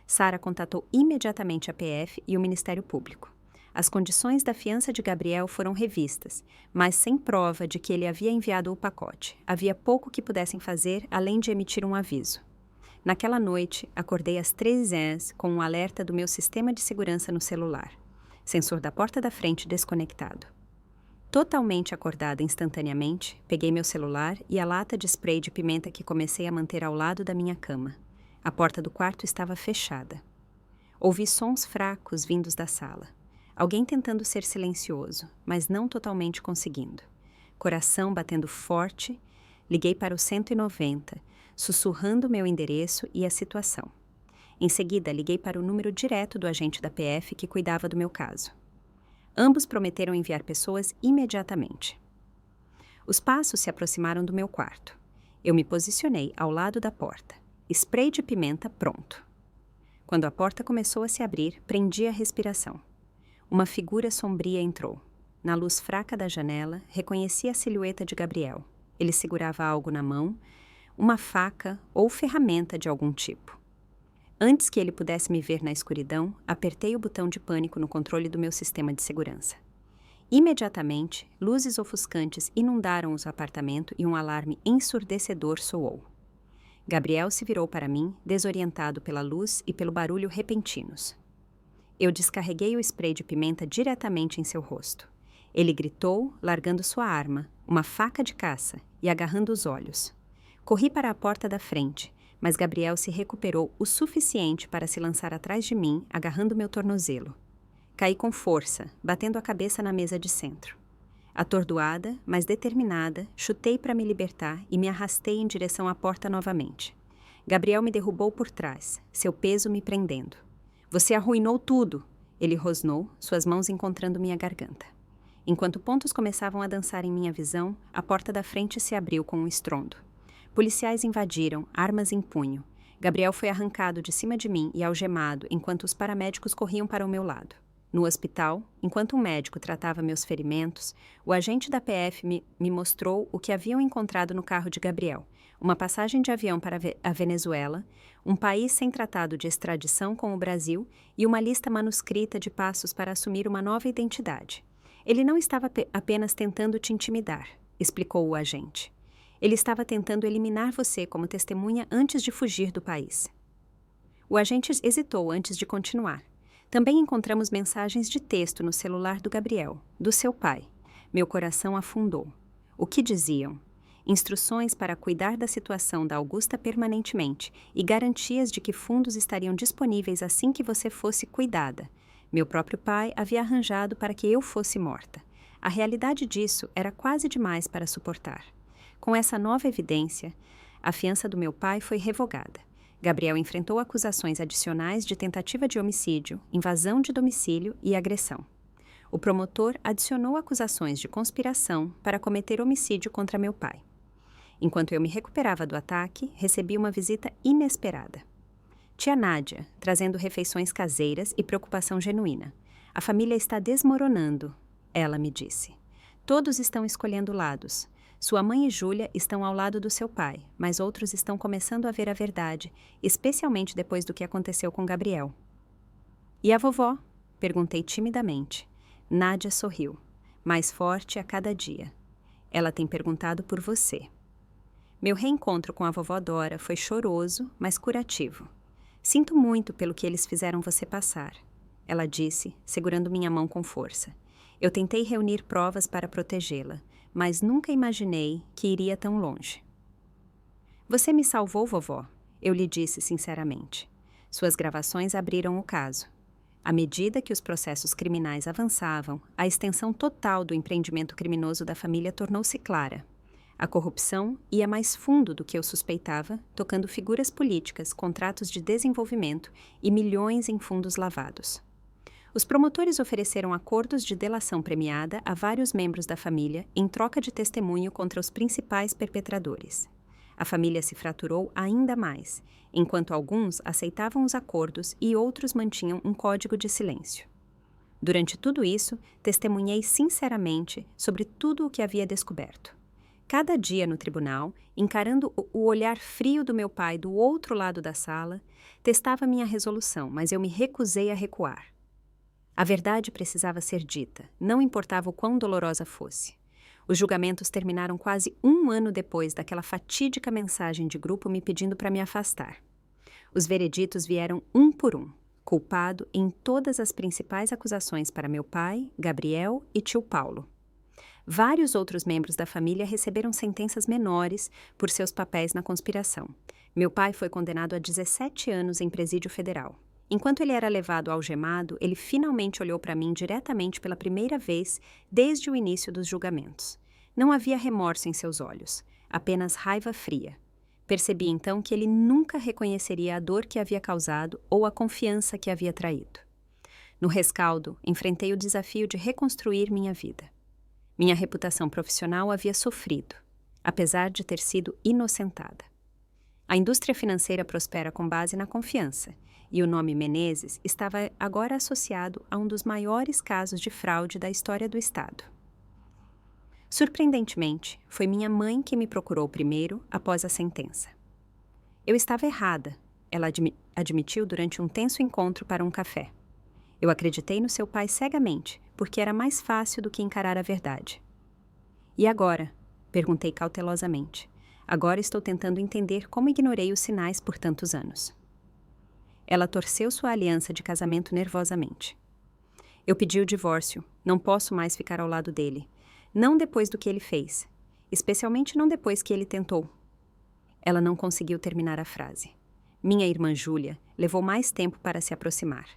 Sara contatou imediatamente a PF e o Ministério Público. As condições da fiança de Gabriel foram revistas, mas sem prova de que ele havia enviado o pacote. Havia pouco que pudessem fazer além de emitir um aviso. Naquela noite, acordei às 3h com um alerta do meu sistema de segurança no celular. Sensor da porta da frente desconectado. Totalmente acordada instantaneamente, peguei meu celular e a lata de spray de pimenta que comecei a manter ao lado da minha cama. A porta do quarto estava fechada. Ouvi sons fracos vindos da sala. Alguém tentando ser silencioso, mas não totalmente conseguindo. Coração batendo forte, liguei para o 190, sussurrando meu endereço e a situação. Em seguida, liguei para o número direto do agente da PF que cuidava do meu caso. Ambos prometeram enviar pessoas imediatamente. Os passos se aproximaram do meu quarto. Eu me posicionei ao lado da porta. Spray de pimenta pronto. Quando a porta começou a se abrir, prendi a respiração. Uma figura sombria entrou. Na luz fraca da janela, reconheci a silhueta de Gabriel. Ele segurava algo na mão, uma faca ou ferramenta de algum tipo. Antes que ele pudesse me ver na escuridão, apertei o botão de pânico no controle do meu sistema de segurança. Imediatamente, luzes ofuscantes inundaram o apartamento e um alarme ensurdecedor soou. Gabriel se virou para mim, desorientado pela luz e pelo barulho repentinos. Eu descarreguei o spray de pimenta diretamente em seu rosto. Ele gritou, largando sua arma, uma faca de caça, e agarrando os olhos. Corri para a porta da frente, mas Gabriel se recuperou o suficiente para se lançar atrás de mim, agarrando meu tornozelo. Caí com força, batendo a cabeça na mesa de centro. Atordoada, mas determinada, chutei para me libertar e me arrastei em direção à porta novamente. Gabriel me derrubou por trás, seu peso me prendendo. "Você arruinou tudo!" Ele rosnou, suas mãos encontrando minha garganta. Enquanto pontos começavam a dançar em minha visão, a porta da frente se abriu com um estrondo. Policiais invadiram, armas em punho. Gabriel foi arrancado de cima de mim e algemado enquanto os paramédicos corriam para o meu lado. No hospital, enquanto um médico tratava meus ferimentos, o agente da PF me mostrou o que haviam encontrado no carro de Gabriel: uma passagem de avião para a Venezuela, um país sem tratado de extradição com o Brasil e uma lista manuscrita de passos para assumir uma nova identidade. Ele não estava apenas tentando te intimidar, explicou o agente. Ele estava tentando eliminar você como testemunha antes de fugir do país. O agente hesitou antes de continuar. Também encontramos mensagens de texto no celular do Gabriel, do seu pai. Meu coração afundou. O que diziam? Instruções para cuidar da situação da Augusta permanentemente e garantias de que fundos estariam disponíveis assim que você fosse cuidada. Meu próprio pai havia arranjado para que eu fosse morta. A realidade disso era quase demais para suportar. Com essa nova evidência, a fiança do meu pai foi revogada. Gabriel enfrentou acusações adicionais de tentativa de homicídio, invasão de domicílio e agressão. O promotor adicionou acusações de conspiração para cometer homicídio contra meu pai. Enquanto eu me recuperava do ataque, recebi uma visita inesperada. Tia Nádia, trazendo refeições caseiras e preocupação genuína. "A família está desmoronando", ela me disse. "Todos estão escolhendo lados. Sua mãe e Júlia estão ao lado do seu pai, mas outros estão começando a ver a verdade, especialmente depois do que aconteceu com Gabriel." "E a vovó?" perguntei timidamente. Nádia sorriu, mais forte a cada dia. "Ela tem perguntado por você." Meu reencontro com a vovó Dora foi choroso, mas curativo. "Sinto muito pelo que eles fizeram você passar", ela disse, segurando minha mão com força. Eu tentei reunir provas para protegê-la, mas nunca imaginei que iria tão longe. "Você me salvou, vovó", eu lhe disse sinceramente. Suas gravações abriram o caso. À medida que os processos criminais avançavam, a extensão total do empreendimento criminoso da família tornou-se clara. A corrupção ia mais fundo do que eu suspeitava, tocando figuras políticas, contratos de desenvolvimento e milhões em fundos lavados. Os promotores ofereceram acordos de delação premiada a vários membros da família em troca de testemunho contra os principais perpetradores. A família se fraturou ainda mais, enquanto alguns aceitavam os acordos e outros mantinham um código de silêncio. Durante tudo isso, testemunhei sinceramente sobre tudo o que havia descoberto. Cada dia no tribunal, encarando o olhar frio do meu pai do outro lado da sala, testava minha resolução, mas eu me recusei a recuar. A verdade precisava ser dita, não importava o quão dolorosa fosse. Os julgamentos terminaram quase 1 ano depois daquela fatídica mensagem de grupo me pedindo para me afastar. Os vereditos vieram um por um, culpado em todas as principais acusações para meu pai, Gabriel e tio Paulo. Vários outros membros da família receberam sentenças menores por seus papéis na conspiração. Meu pai foi condenado a 17 anos em presídio federal. Enquanto ele era levado algemado, ele finalmente olhou para mim diretamente pela primeira vez desde o início dos julgamentos. Não havia remorso em seus olhos, apenas raiva fria. Percebi então que ele nunca reconheceria a dor que havia causado ou a confiança que havia traído. No rescaldo, enfrentei o desafio de reconstruir minha vida. Minha reputação profissional havia sofrido, apesar de ter sido inocentada. A indústria financeira prospera com base na confiança, e o nome Menezes estava agora associado a um dos maiores casos de fraude da história do Estado. Surpreendentemente, foi minha mãe que me procurou primeiro após a sentença. Eu estava errada, ela admitiu durante um tenso encontro para um café. Eu acreditei no seu pai cegamente, porque era mais fácil do que encarar a verdade. E agora? Perguntei cautelosamente. Agora estou tentando entender como ignorei os sinais por tantos anos. Ela torceu sua aliança de casamento nervosamente. Eu pedi o divórcio, não posso mais ficar ao lado dele. Não depois do que ele fez, especialmente não depois que ele tentou. Ela não conseguiu terminar a frase. Minha irmã Júlia levou mais tempo para se aproximar.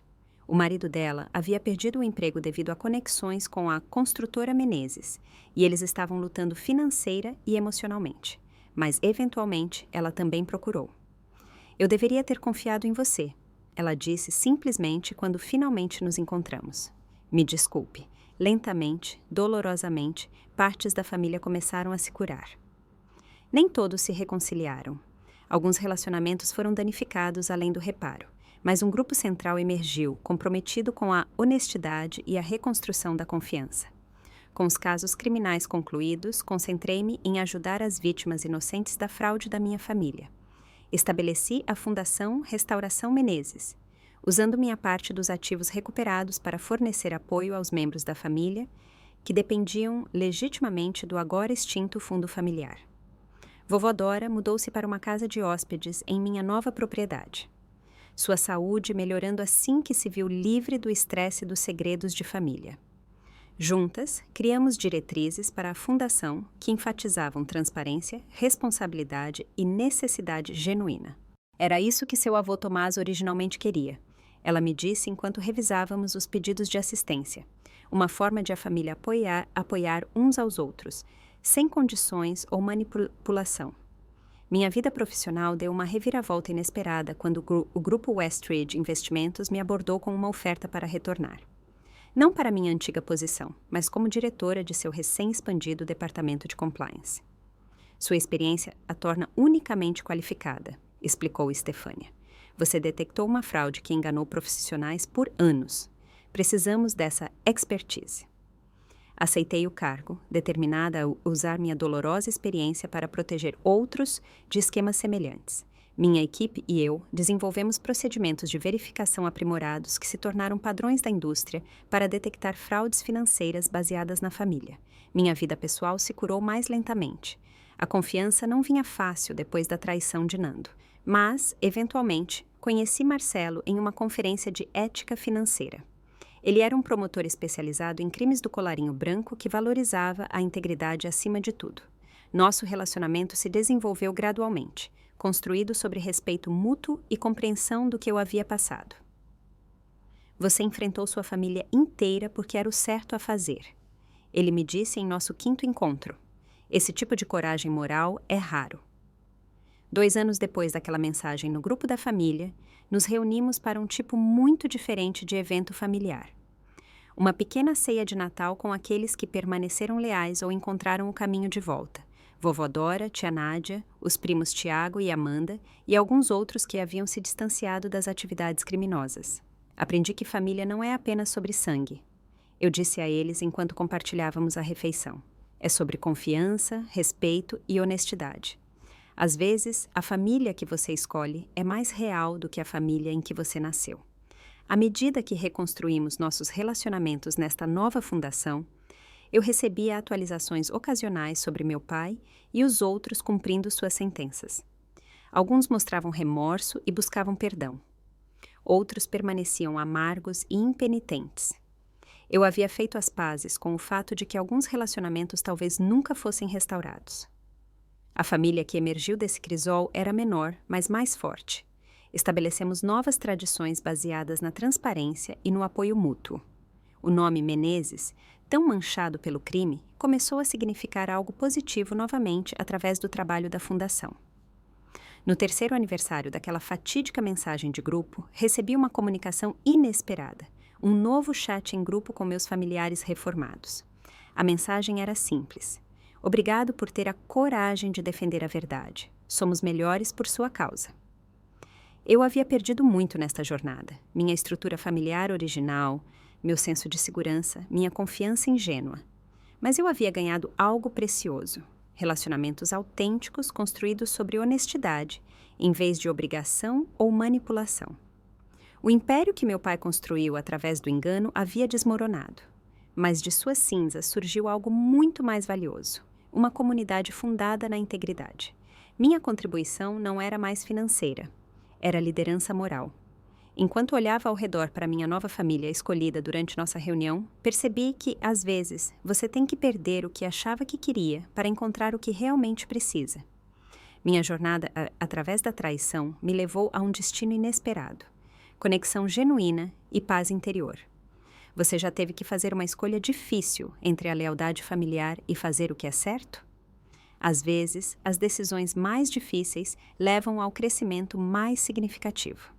O marido dela havia perdido o emprego devido a conexões com a construtora Menezes, e eles estavam lutando financeira e emocionalmente. Mas, eventualmente, ela também procurou. Eu deveria ter confiado em você, ela disse simplesmente quando finalmente nos encontramos. Me desculpe. Lentamente, dolorosamente, partes da família começaram a se curar. Nem todos se reconciliaram. Alguns relacionamentos foram danificados além do reparo, mas um grupo central emergiu, comprometido com a honestidade e a reconstrução da confiança. Com os casos criminais concluídos, concentrei-me em ajudar as vítimas inocentes da fraude da minha família. Estabeleci a Fundação Restauração Menezes, usando minha parte dos ativos recuperados para fornecer apoio aos membros da família que dependiam legitimamente do agora extinto fundo familiar. Vovó Dora mudou-se para uma casa de hóspedes em minha nova propriedade. Sua saúde melhorando assim que se viu livre do estresse dos segredos de família. Juntas, criamos diretrizes para a fundação que enfatizavam transparência, responsabilidade e necessidade genuína. Era isso que seu avô Tomás originalmente queria. Ela me disse enquanto revisávamos os pedidos de assistência. Uma forma de a família apoiar uns aos outros, sem condições ou manipulação. Minha vida profissional deu uma reviravolta inesperada quando o grupo Westridge Investimentos me abordou com uma oferta para retornar. Não para minha antiga posição, mas como diretora de seu recém-expandido departamento de compliance. Sua experiência a torna unicamente qualificada, explicou Estefânia. Você detectou uma fraude que enganou profissionais por anos. Precisamos dessa expertise. Aceitei o cargo, determinada a usar minha dolorosa experiência para proteger outros de esquemas semelhantes. Minha equipe e eu desenvolvemos procedimentos de verificação aprimorados que se tornaram padrões da indústria para detectar fraudes financeiras baseadas na família. Minha vida pessoal se curou mais lentamente. A confiança não vinha fácil depois da traição de Nando, mas, eventualmente, conheci Marcelo em uma conferência de ética financeira. Ele era um promotor especializado em crimes do colarinho branco que valorizava a integridade acima de tudo. Nosso relacionamento se desenvolveu gradualmente, construído sobre respeito mútuo e compreensão do que eu havia passado. Você enfrentou sua família inteira porque era o certo a fazer. Ele me disse em nosso 5º encontro. Esse tipo de coragem moral é raro. 2 anos depois daquela mensagem no grupo da família, nos reunimos para um tipo muito diferente de evento familiar. Uma pequena ceia de Natal com aqueles que permaneceram leais ou encontraram o caminho de volta. Vovó Dora, tia Nádia, os primos Tiago e Amanda e alguns outros que haviam se distanciado das atividades criminosas. Aprendi que família não é apenas sobre sangue. Eu disse a eles enquanto compartilhávamos a refeição. É sobre confiança, respeito e honestidade. Às vezes, a família que você escolhe é mais real do que a família em que você nasceu. À medida que reconstruímos nossos relacionamentos nesta nova fundação, eu recebia atualizações ocasionais sobre meu pai e os outros cumprindo suas sentenças. Alguns mostravam remorso e buscavam perdão. Outros permaneciam amargos e impenitentes. Eu havia feito as pazes com o fato de que alguns relacionamentos talvez nunca fossem restaurados. A família que emergiu desse crisol era menor, mas mais forte. Estabelecemos novas tradições baseadas na transparência e no apoio mútuo. O nome Menezes, tão manchado pelo crime, começou a significar algo positivo novamente através do trabalho da Fundação. No 3º aniversário daquela fatídica mensagem de grupo, recebi uma comunicação inesperada, um novo chat em grupo com meus familiares reformados. A mensagem era simples. Obrigado por ter a coragem de defender a verdade. Somos melhores por sua causa. Eu havia perdido muito nesta jornada. Minha estrutura familiar original, meu senso de segurança, minha confiança ingênua. Mas eu havia ganhado algo precioso. Relacionamentos autênticos construídos sobre honestidade, em vez de obrigação ou manipulação. O império que meu pai construiu através do engano havia desmoronado. Mas de suas cinzas surgiu algo muito mais valioso, uma comunidade fundada na integridade. Minha contribuição não era mais financeira, era liderança moral. Enquanto olhava ao redor para minha nova família escolhida durante nossa reunião, percebi que, às vezes, você tem que perder o que achava que queria para encontrar o que realmente precisa. Minha jornada através da traição me levou a um destino inesperado, conexão genuína e paz interior. Você já teve que fazer uma escolha difícil entre a lealdade familiar e fazer o que é certo? Às vezes, as decisões mais difíceis levam ao crescimento mais significativo.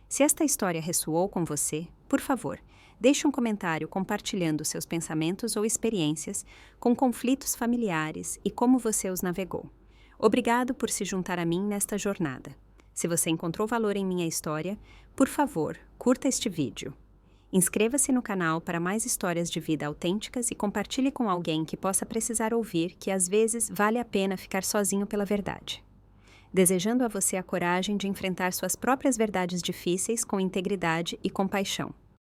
Se esta história ressoou com você, por favor, deixe um comentário compartilhando seus pensamentos ou experiências com conflitos familiares e como você os navegou. Obrigado por se juntar a mim nesta jornada. Se você encontrou valor em minha história, por favor, curta este vídeo. Inscreva-se no canal para mais histórias de vida autênticas e compartilhe com alguém que possa precisar ouvir que às vezes vale a pena ficar sozinho pela verdade. Desejando a você a coragem de enfrentar suas próprias verdades difíceis com integridade e compaixão.